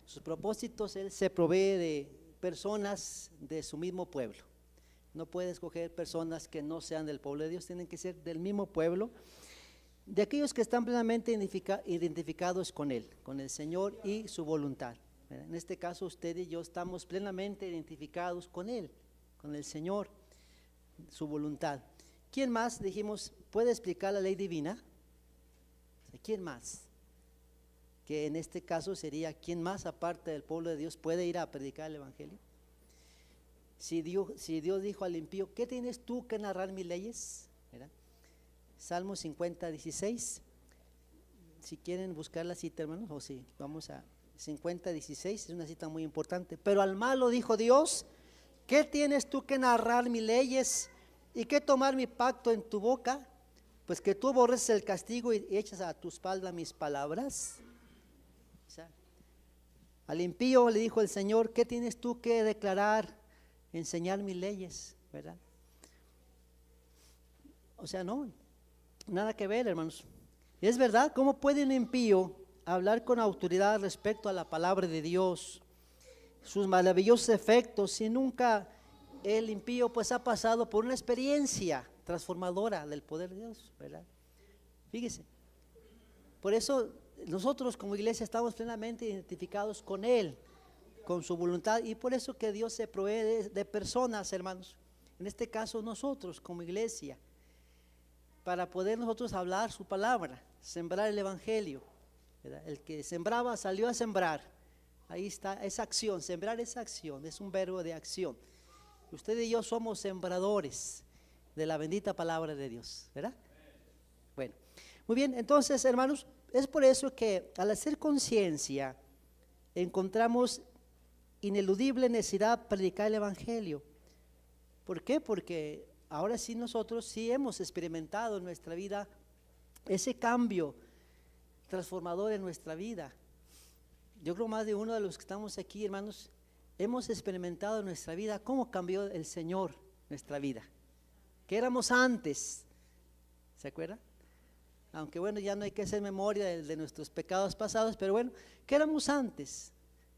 sus propósitos, Él se provee de personas de su mismo pueblo. No puede escoger personas que no sean del pueblo de Dios, tienen que ser del mismo pueblo, de aquellos que están plenamente identificados con Él, con el Señor y su voluntad. En este caso, usted y yo estamos plenamente identificados con Él, con el Señor, su voluntad. ¿Quién más, dijimos, puede explicar la ley divina? ¿Quién más? Que en este caso sería, ¿quién más aparte del pueblo de Dios puede ir a predicar el Evangelio? Si Dios dijo al impío, ¿qué tienes tú que narrar mis leyes? ¿Verdad? Salmo 50, 16. Si quieren buscar la cita, hermanos, o si vamos a 50, 16, es una cita muy importante. Pero al malo dijo Dios, ¿qué tienes tú que narrar mis leyes y que tomar mi pacto en tu boca? Pues que tú aborreces el castigo y echas a tu espalda mis palabras. O sea, al impío le dijo el Señor, ¿qué tienes tú que declarar, enseñar mis leyes? ¿Verdad? O sea, no, nada que ver, hermanos. Es verdad, ¿cómo puede un impío hablar con autoridad respecto a la palabra de Dios, sus maravillosos efectos, si nunca el impío pues ha pasado por una experiencia transformadora del poder de Dios, ¿verdad? Fíjese, por eso nosotros como iglesia estamos plenamente identificados con Él, con su voluntad, y por eso que Dios se provee de personas, hermanos, en este caso nosotros como iglesia, para poder nosotros hablar su palabra, sembrar el Evangelio, ¿verdad? El que sembraba salió a sembrar, ahí está esa acción, sembrar esa acción, es un verbo de acción. Usted y yo somos sembradores de la bendita palabra de Dios, ¿verdad? Bueno, muy bien, entonces, hermanos, es por eso que al hacer conciencia encontramos ineludible necesidad de predicar el Evangelio. ¿Por qué? Porque ahora sí nosotros sí hemos experimentado en nuestra vida ese cambio transformador en nuestra vida. Yo creo más de uno de los que estamos aquí, hermanos, hemos experimentado en nuestra vida cómo cambió el Señor nuestra vida. Que éramos antes, ¿se acuerdan? Aunque bueno, ya no hay que hacer memoria de nuestros pecados pasados, pero bueno, ¿qué éramos antes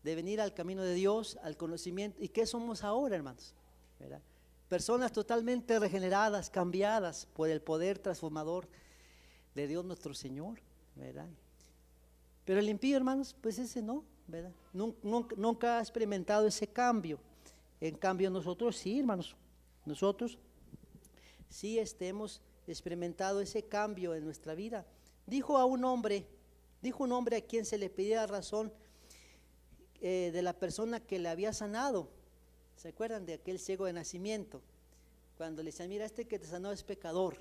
de venir al camino de Dios, al conocimiento? ¿Y qué somos ahora, hermanos? ¿Verdad? Personas totalmente regeneradas, cambiadas por el poder transformador de Dios nuestro Señor, ¿verdad? Pero el impío, hermanos, pues ese no, ¿verdad? Nunca ha experimentado ese cambio. En cambio nosotros sí, hermanos, nosotros sí hemos experimentado ese cambio en nuestra vida. Dijo un hombre a quien se le pidiera razón de la persona que le había sanado. ¿Se acuerdan de aquel ciego de nacimiento? Cuando le decían, mira, este que te sanó es pecador.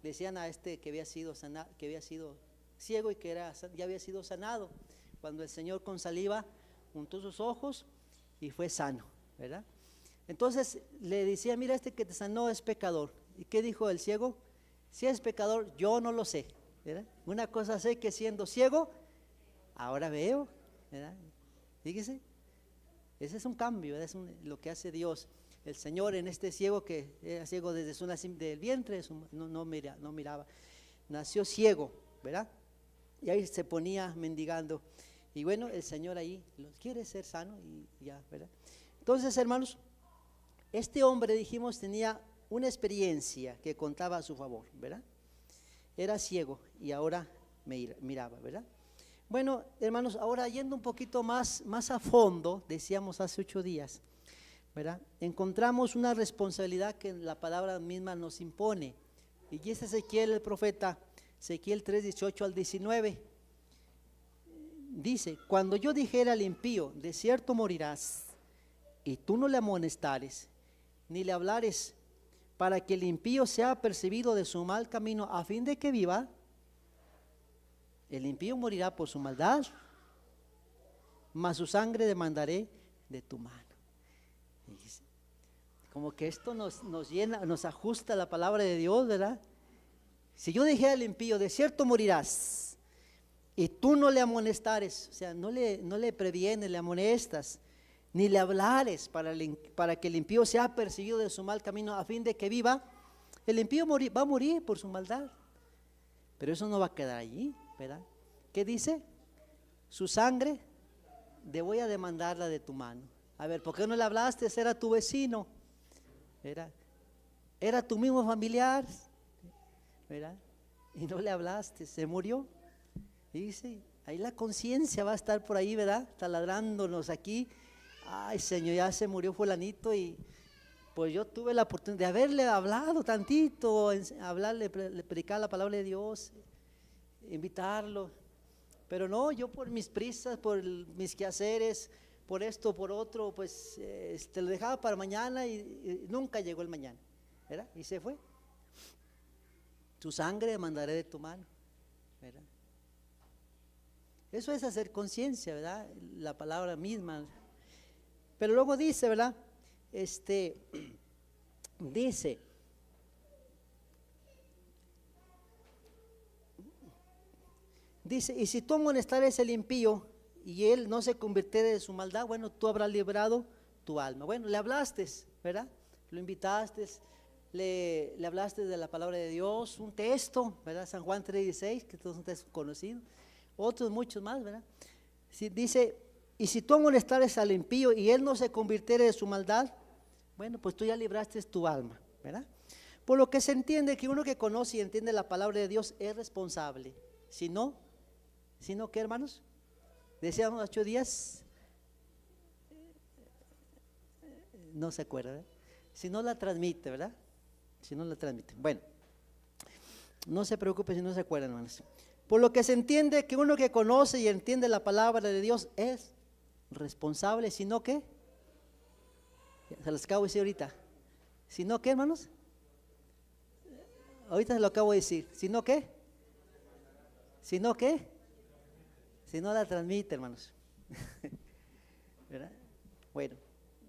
Le decían a este que había sido ciego y que ya había sido sanado. Cuando el Señor con saliva untó sus ojos y fue sano, ¿verdad? Entonces le decía, mira, este que te sanó es pecador. ¿Y qué dijo el ciego? Si es pecador, yo no lo sé, ¿verdad? Una cosa sé, que siendo ciego, ahora veo, ¿verdad? Fíjese, ese es un cambio, es lo que hace Dios. El Señor en este ciego, que era ciego desde su nacimiento, del vientre, no miraba, nació ciego, ¿verdad? Y ahí se ponía mendigando. Y bueno, el Señor ahí quiere ser sano y ya, ¿verdad? Entonces, hermanos, este hombre, dijimos, tenía una experiencia que contaba a su favor, ¿verdad? Era ciego y ahora miraba, ¿verdad? Bueno, hermanos, ahora yendo un poquito más a fondo, decíamos hace 8 días, ¿verdad? Encontramos una responsabilidad que la palabra misma nos impone. Y es Ezequiel, el profeta, Ezequiel 3, 18 al 19. Dice, cuando yo dijera al impío, de cierto morirás, y tú no le amonestares, ni le hablares, para que el impío sea apercibido de su mal camino, a fin de que viva, el impío morirá por su maldad, mas su sangre demandaré de tu mano. Como que esto nos llena, nos ajusta la palabra de Dios, ¿verdad? Si yo dije al impío, de cierto morirás, y tú no le amonestares, o sea, no le previenes, le amonestas, ni le hablares para que el impío sea perseguido de su mal camino, a fin de que viva, el impío va a morir por su maldad. Pero eso no va a quedar allí, ¿verdad? ¿Qué dice? Su sangre voy a demandarla de tu mano. A ver, ¿por qué no le hablaste? Era tu vecino, era tu mismo familiar, ¿verdad? Y no le hablaste, se murió. Y dice, ahí la conciencia va a estar por ahí, ¿verdad? Taladrándonos aquí. Ay, Señor, ya se murió fulanito y pues yo tuve la oportunidad de haberle hablado tantito, hablarle, predicar la palabra de Dios, invitarlo. Pero no, yo por mis prisas, por mis quehaceres, por esto, por otro, pues lo dejaba para mañana y nunca llegó el mañana, ¿verdad? Y se fue. Tu sangre mandaré de tu mano, ¿verdad? Eso es hacer conciencia, ¿verdad? La palabra misma. Pero luego dice, ¿verdad? Dice, y si tú amonestares el impío y él no se convirtiere de su maldad, bueno, tú habrás librado tu alma. Bueno, le hablaste, ¿verdad? Lo invitaste, le hablaste de la palabra de Dios, un texto, ¿verdad? San Juan 3:16, que todos es un texto conocido, otros muchos más, ¿verdad? Dice, y si tú amonestares al impío y él no se convirtiere de su maldad, bueno, pues tú ya libraste tu alma, ¿verdad? Por lo que se entiende que uno que conoce y entiende la palabra de Dios es responsable. Si no, ¿qué, hermanos? Decíamos 8 días, no se acuerda, ¿verdad? Si no la transmite, ¿verdad? Si no la transmite. Bueno, no se preocupe si no se acuerdan, hermanos. Por lo que se entiende que uno que conoce y entiende la palabra de Dios es responsable, sino que, se los acabo de decir ahorita, sino que, hermanos, ahorita se lo acabo de decir, sino que, si no la transmite, hermanos. ¿Verdad? Bueno,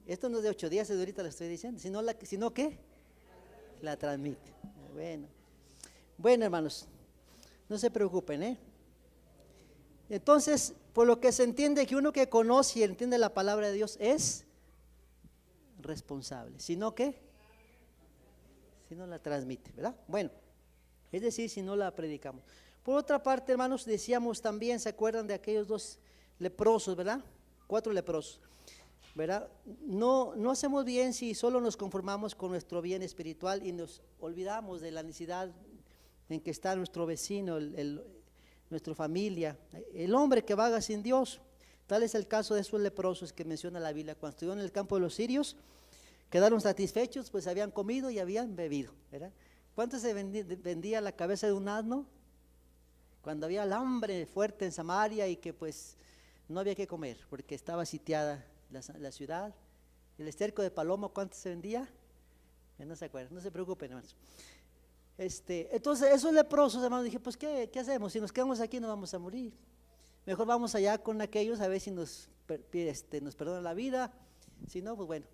esto no es de 8 días, es de ahorita lo estoy diciendo, sino que la transmite. Bueno, hermanos, no se preocupen, Entonces, por lo que se entiende que uno que conoce y entiende la palabra de Dios es responsable, si no la transmite, ¿verdad? Bueno, es decir, si no la predicamos. Por otra parte, hermanos, decíamos también, ¿se acuerdan de aquellos 2 leprosos, verdad? 4 leprosos, ¿verdad? No hacemos bien si solo nos conformamos con nuestro bien espiritual y nos olvidamos de la necesidad en que está nuestro vecino, nuestra familia, el hombre que vaga sin Dios. Tal es el caso de esos leprosos que menciona la Biblia. Cuando estuvieron en el campo de los sirios, quedaron satisfechos, pues habían comido y habían bebido, ¿verdad? ¿Cuánto se vendía la cabeza de un asno? Cuando había el hambre fuerte en Samaria y que pues no había que comer porque estaba sitiada la ciudad. El esterco de paloma, ¿cuánto se vendía? No se acuerdan, no se preocupen, hermanos. Entonces esos leprosos, hermanos, dije, pues ¿qué hacemos? Si nos quedamos aquí nos vamos a morir. Mejor vamos allá con aquellos a ver si nos perdonan la vida. Si no, pues bueno.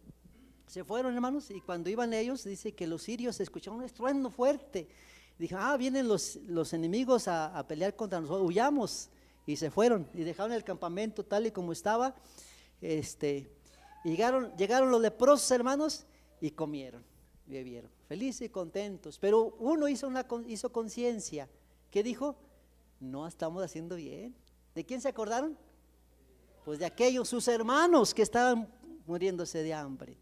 Se fueron, hermanos, y cuando iban ellos, dice que los sirios escucharon un estruendo fuerte. Dijeron, vienen los enemigos a pelear contra nosotros, huyamos. Y se fueron y dejaron el campamento tal y como estaba. Llegaron los leprosos, hermanos, y comieron, bebieron, felices y contentos. Pero uno hizo conciencia, que dijo, no estamos haciendo bien. ¿De quién se acordaron? Pues de aquellos, sus hermanos que estaban muriéndose de hambre.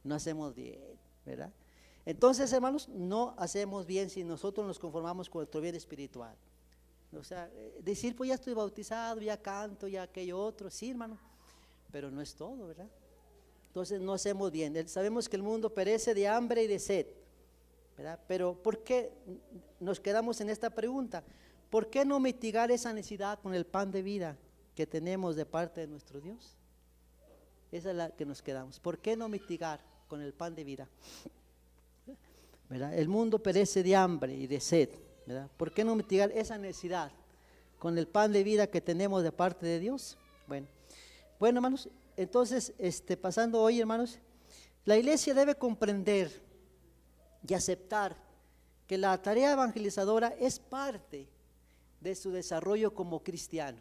No hacemos bien, ¿verdad? Entonces, hermanos, no hacemos bien si nosotros nos conformamos con nuestro bien espiritual. O sea, decir, pues ya estoy bautizado, ya canto, ya aquello otro, sí, hermano, pero no es todo, ¿verdad? Entonces no hacemos bien. Sabemos que el mundo perece de hambre y de sed, ¿verdad? Pero ¿por qué nos quedamos en esta pregunta? ¿Por qué no mitigar esa necesidad con el pan de vida que tenemos de parte de nuestro Dios? Esa es la que nos quedamos. ¿Por qué no mitigar con el pan de vida? ¿Verdad? El mundo perece de hambre y de sed, ¿verdad? ¿Por qué no mitigar esa necesidad con el pan de vida que tenemos de parte de Dios? Bueno, hermanos, entonces, pasando hoy, hermanos, la iglesia debe comprender y aceptar que la tarea evangelizadora es parte de su desarrollo como cristiano.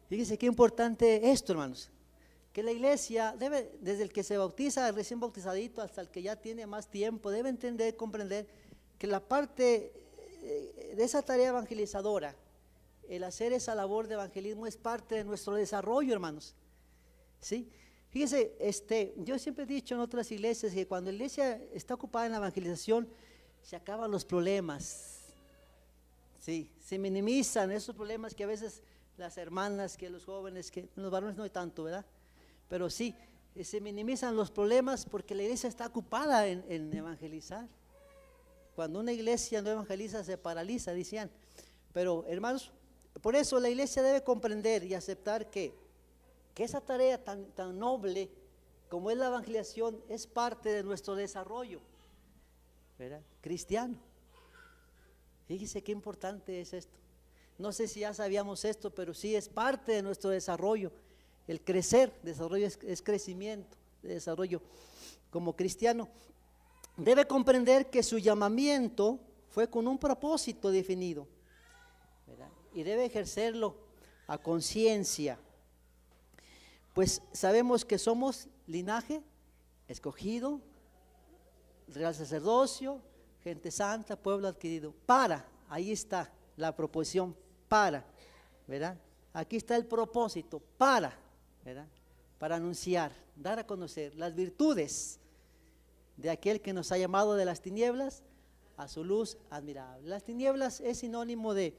Fíjense qué importante esto, hermanos, que la iglesia debe, desde el que se bautiza, el recién bautizadito, hasta el que ya tiene más tiempo, debe entender, comprender que la parte de esa tarea evangelizadora, el hacer esa labor de evangelismo es parte de nuestro desarrollo, hermanos. ¿Sí? Fíjese, yo siempre he dicho en otras iglesias que cuando la iglesia está ocupada en la evangelización, se acaban los problemas. Sí, se minimizan esos problemas que a veces las hermanas, que los jóvenes, que los varones no hay tanto, ¿verdad? Pero sí, se minimizan los problemas porque la iglesia está ocupada en evangelizar. Cuando una iglesia no evangeliza, se paraliza, decían. Pero hermanos, por eso la iglesia debe comprender y aceptar que esa tarea tan noble como es la evangelización es parte de nuestro desarrollo, ¿verdad? Cristiano. Fíjese qué importante es esto. No sé si ya sabíamos esto, pero sí es parte de nuestro desarrollo. El crecer, desarrollo es crecimiento, desarrollo como cristiano. Debe comprender que su llamamiento fue con un propósito definido, ¿verdad? Y debe ejercerlo a conciencia. Pues sabemos que somos linaje escogido, real sacerdocio, gente santa, pueblo adquirido. Ahí está la proposición, ¿verdad? Aquí está el propósito, ¿verdad? Para anunciar, dar a conocer las virtudes de aquel que nos ha llamado de las tinieblas a su luz admirable. Las tinieblas es sinónimo de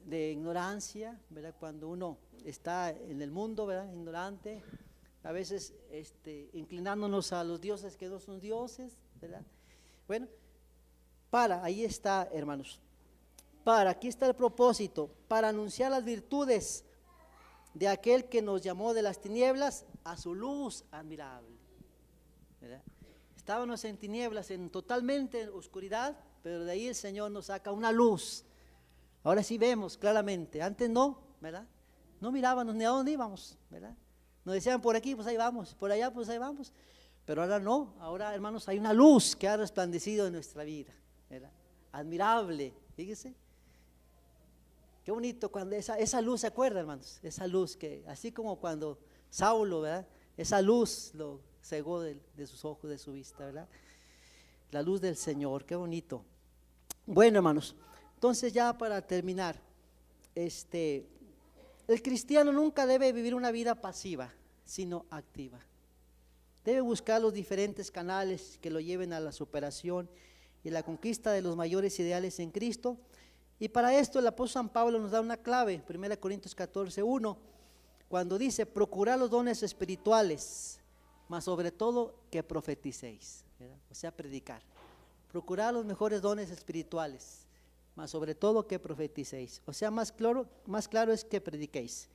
ignorancia, ¿verdad? Cuando uno está en el mundo, ¿verdad? Ignorante, a veces inclinándonos a los dioses que no son dioses, ¿verdad? Bueno, ahí está, hermanos, aquí está el propósito, para anunciar las virtudes de aquel que nos llamó de las tinieblas a su luz admirable, ¿verdad? Estábamos en tinieblas, totalmente en oscuridad, pero de ahí el Señor nos saca una luz. Ahora sí vemos claramente, antes no, ¿verdad? No mirábamos ni a dónde íbamos, ¿verdad? Nos decían por aquí, pues ahí vamos, por allá, pues ahí vamos. Pero ahora no, ahora hermanos hay una luz que ha resplandecido en nuestra vida, ¿verdad? Admirable, fíjese. Qué bonito cuando esa luz, ¿se acuerda, hermanos? Esa luz que, así como cuando Saulo, ¿verdad? Esa luz lo cegó de sus ojos, de su vista, ¿verdad? La luz del Señor, qué bonito. Bueno, hermanos, entonces ya para terminar, el cristiano nunca debe vivir una vida pasiva, sino activa. Debe buscar los diferentes canales que lo lleven a la superación y la conquista de los mayores ideales en Cristo. Y para esto el apóstol San Pablo nos da una clave, 1 Corintios 14:1, cuando dice: procurad los dones espirituales, mas sobre todo que profeticéis, ¿verdad? O sea, predicar. Procurad los mejores dones espirituales, mas sobre todo que profeticéis. O sea, más claro es que prediquéis.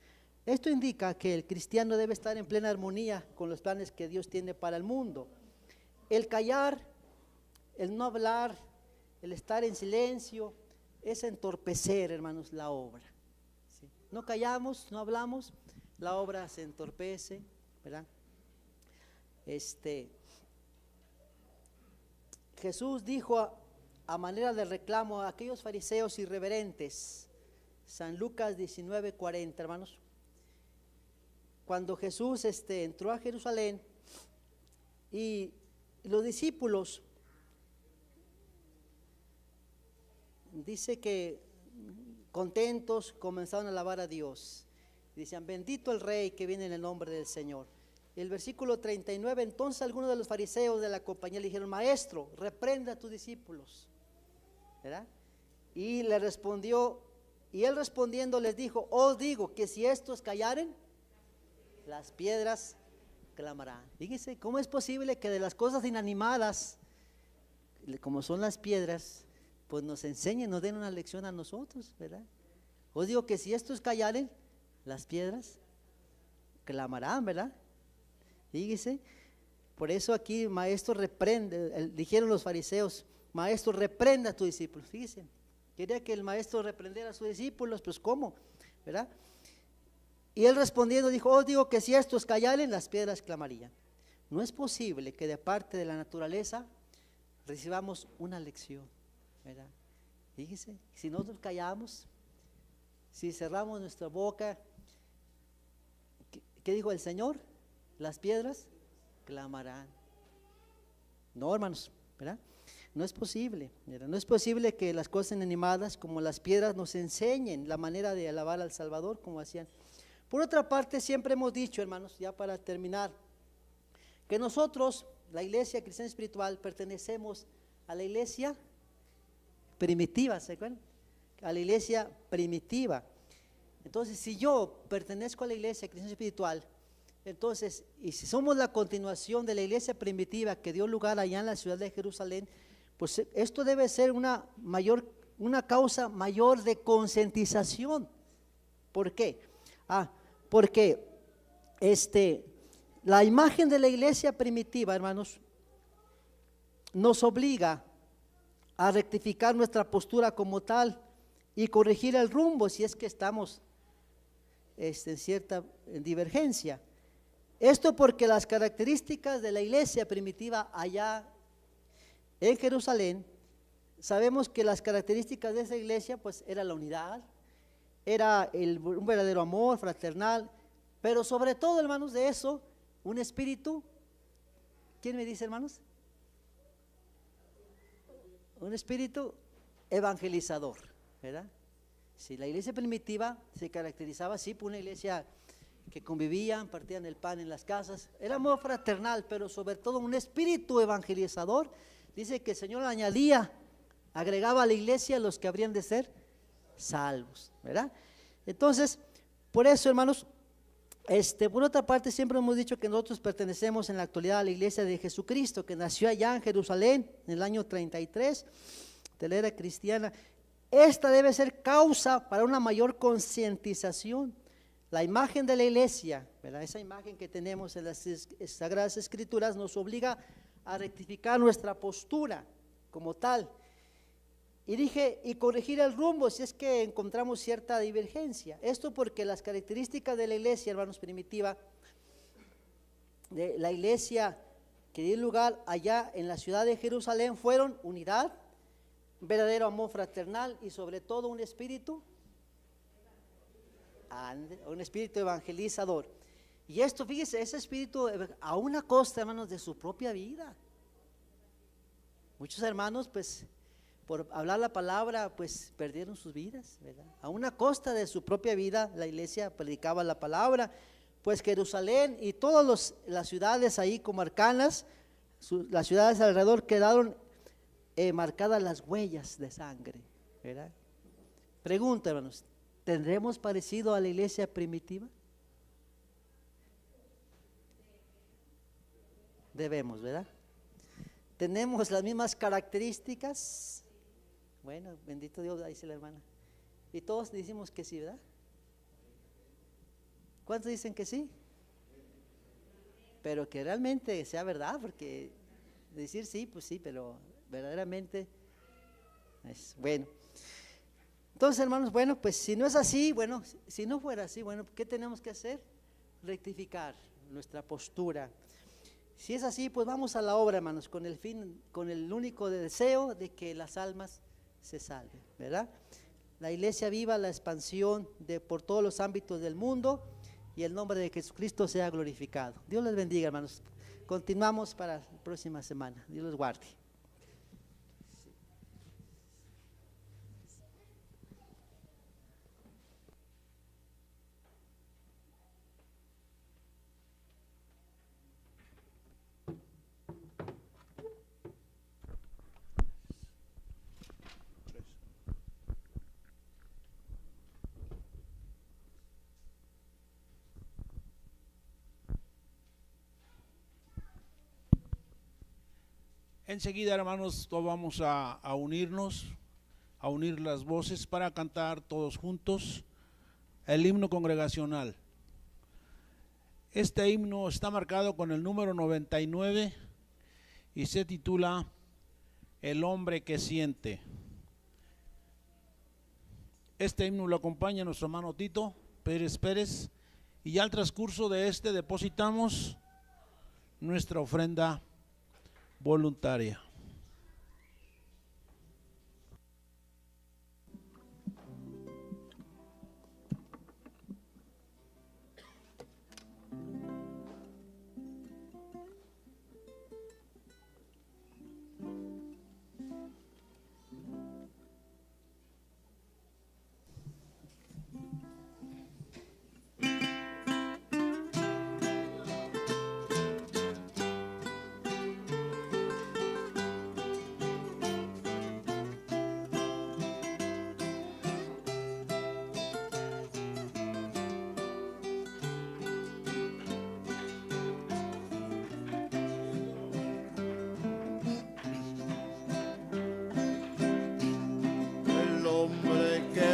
Esto indica que el cristiano debe estar en plena armonía con los planes que Dios tiene para el mundo. El callar, el no hablar, el estar en silencio, es entorpecer, hermanos, la obra. ¿Sí? No callamos, no hablamos, la obra se entorpece, ¿verdad? Jesús dijo a manera de reclamo a aquellos fariseos irreverentes, San Lucas 19:40, hermanos, cuando Jesús entró a Jerusalén y los discípulos, dice que contentos comenzaron a alabar a Dios. Decían: bendito el Rey que viene en el nombre del Señor. el versículo 39, entonces algunos de los fariseos de la compañía le dijeron, maestro, reprenda a tus discípulos, ¿verdad? Y le respondió, y él respondiendo les dijo, os digo que si estos callaren, las piedras clamarán. Fíjese, ¿cómo es posible que de las cosas inanimadas, como son las piedras, pues nos enseñen, nos den una lección a nosotros, ¿verdad? Os digo que si estos callaren, las piedras clamarán, ¿verdad? Fíjese, por eso aquí maestro reprende, dijeron los fariseos, maestro reprenda a tus discípulos. Fíjese, quería que el maestro reprendiera a sus discípulos, pues ¿cómo? ¿Verdad? Y él respondiendo dijo, os digo que si estos callaren, las piedras clamarían. No es posible que de parte de la naturaleza recibamos una lección, ¿verdad? Fíjese, si nosotros callamos, si cerramos nuestra boca, ¿qué dijo el Señor? Las piedras clamarán. No, hermanos, ¿verdad? No es posible, ¿verdad? No es posible que las cosas inanimadas como las piedras nos enseñen la manera de alabar al Salvador como hacían. Por otra parte, siempre hemos dicho, hermanos, ya para terminar, que nosotros, la Iglesia Cristiana Espiritual, pertenecemos a la iglesia primitiva, ¿se acuerdan? A la iglesia primitiva. Entonces, si yo pertenezco a la Iglesia Cristiana Espiritual, entonces, y si somos la continuación de la iglesia primitiva que dio lugar allá en la ciudad de Jerusalén, pues esto debe ser una causa mayor de concientización. ¿Por qué? Porque la imagen de la iglesia primitiva, hermanos, nos obliga a rectificar nuestra postura como tal y corregir el rumbo si es que estamos en cierta divergencia. Esto porque las características de la iglesia primitiva allá en Jerusalén, sabemos que las características de esa iglesia pues era la unidad, era un verdadero amor fraternal, pero sobre todo, hermanos, de eso, un espíritu, ¿quién me dice, hermanos? Un espíritu evangelizador, ¿verdad? Si la iglesia primitiva se caracterizaba así por una iglesia que convivían, partían el pan en las casas, era amor fraternal, pero sobre todo un espíritu evangelizador. Dice que el Señor añadía, agregaba a la iglesia los que habrían de ser salvos, ¿verdad? Entonces, por eso, hermanos, por otra parte, siempre hemos dicho que nosotros pertenecemos en la actualidad a la iglesia de Jesucristo, que nació allá en Jerusalén en el año 33 de la era cristiana. Esta debe ser causa para una mayor concientización. La imagen de la iglesia, ¿verdad? Esa imagen que tenemos en las Sagradas Escrituras nos obliga a rectificar nuestra postura como tal. Y dije, y corregir el rumbo si es que encontramos cierta divergencia. Esto porque las características de la iglesia, hermanos, primitiva, de la iglesia que dio lugar allá en la ciudad de Jerusalén fueron unidad, verdadero amor fraternal y sobre todo un espíritu evangelizador. Y esto, fíjese, ese espíritu a una costa, hermanos, de su propia vida. Muchos hermanos, pues, por hablar la palabra, pues, perdieron sus vidas, ¿verdad? A una costa de su propia vida, la iglesia predicaba la palabra, pues Jerusalén y todas las ciudades ahí comarcanas, las ciudades alrededor quedaron marcadas las huellas de sangre, ¿verdad? Pregunta, hermanos, ¿tendremos parecido a la iglesia primitiva? Debemos, ¿verdad? ¿Tenemos las mismas características? Bueno, bendito Dios, dice la hermana. Y todos decimos que sí, ¿verdad? ¿Cuántos dicen que sí? Pero que realmente sea verdad, porque decir sí, pues sí, pero verdaderamente es bueno. Entonces, hermanos, bueno, pues si no es así, bueno, si no fuera así, bueno, ¿qué tenemos que hacer? Rectificar nuestra postura. Si es así, pues vamos a la obra, hermanos, con el único deseo de que las almas se salven, ¿verdad? La iglesia viva la expansión por todos los ámbitos del mundo y el nombre de Jesucristo sea glorificado. Dios les bendiga, hermanos. Continuamos para la próxima semana. Dios los guarde. Enseguida, hermanos, todos vamos a unirnos, a unir las voces para cantar todos juntos el himno congregacional. Este himno está marcado con el número 99 y se titula El hombre que siente. Este himno lo acompaña nuestro hermano Tito Pérez, y ya al transcurso de este depositamos nuestra ofrenda voluntaria.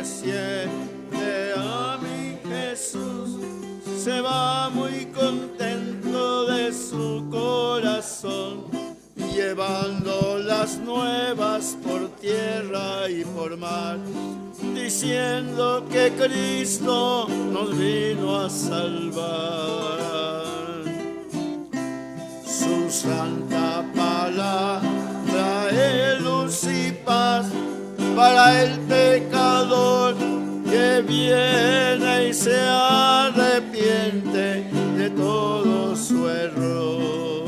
Siente a mi Jesús, se va muy contento de su corazón, llevando las nuevas por tierra y por mar, diciendo que Cristo nos vino a salvar. Su santa palabra es luz y paz para el pecador que viene y se arrepiente de todo su error.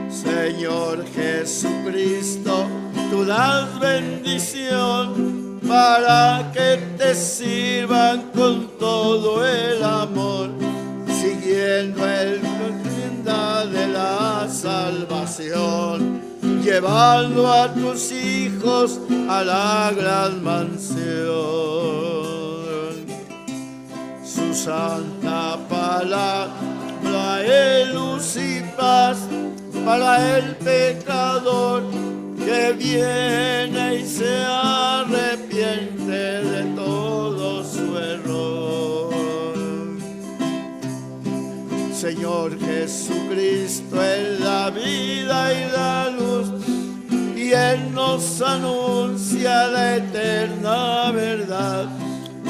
Señor Jesucristo, tú das bendición para que te sirvan con todo el amor, siguiendo el senda de la salvación, llevando a tus hijos a la gran mansión. Su santa palabra es luz y paz para el pecador que viene y se arrepiente de todo su error. Señor Jesucristo es la vida y la luz, y Él nos anuncia la eterna verdad,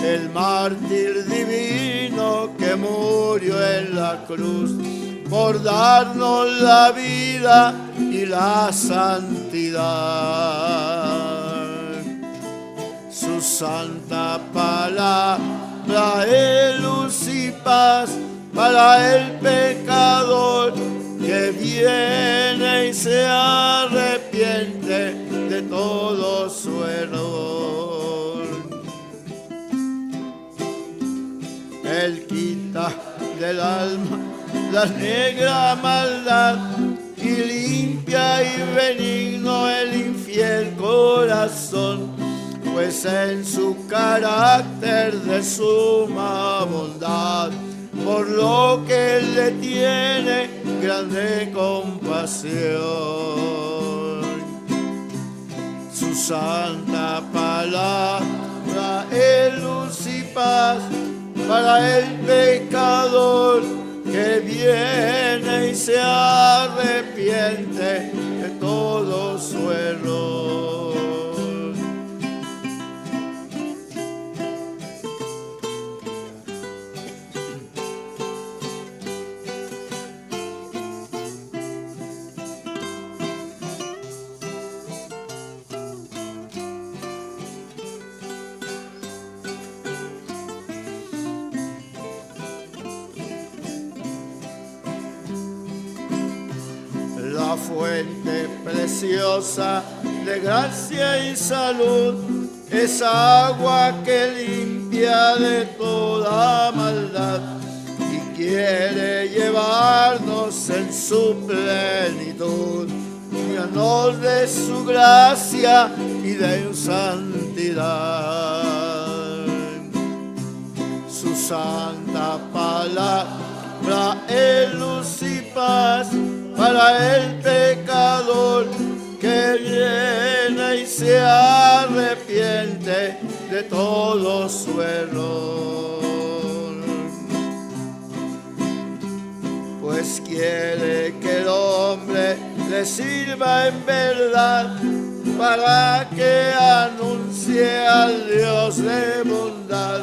el mártir divino que murió en la cruz por darnos la vida y la santidad. Su santa palabra es luz y paz para el pecador que viene y se arrepiente de todo su error. Él quita del alma la negra maldad y limpia y benigno el infiel corazón, pues en su carácter de suma bondad, por lo que Él le tiene grande compasión. Su santa palabra es luz y paz para el pecador que viene y se arrepiente de todo su error. La fuente preciosa de gracia y salud es agua que limpia de toda maldad y quiere llevarnos en su plenitud, llenos de su gracia y de su santidad. Su santa palabra es luz y paz para el pecador que viene y se arrepiente de todo su error. Pues quiere que el hombre le sirva en verdad, para que anuncie al Dios de bondad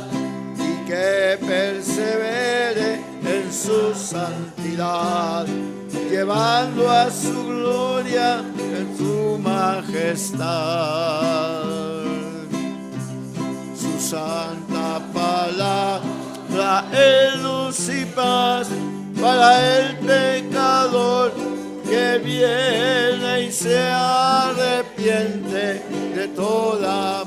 y que persevere en su santidad, llevando a su gloria en su majestad. Su santa palabra es luz y paz para el pecador que viene y se arrepiente de toda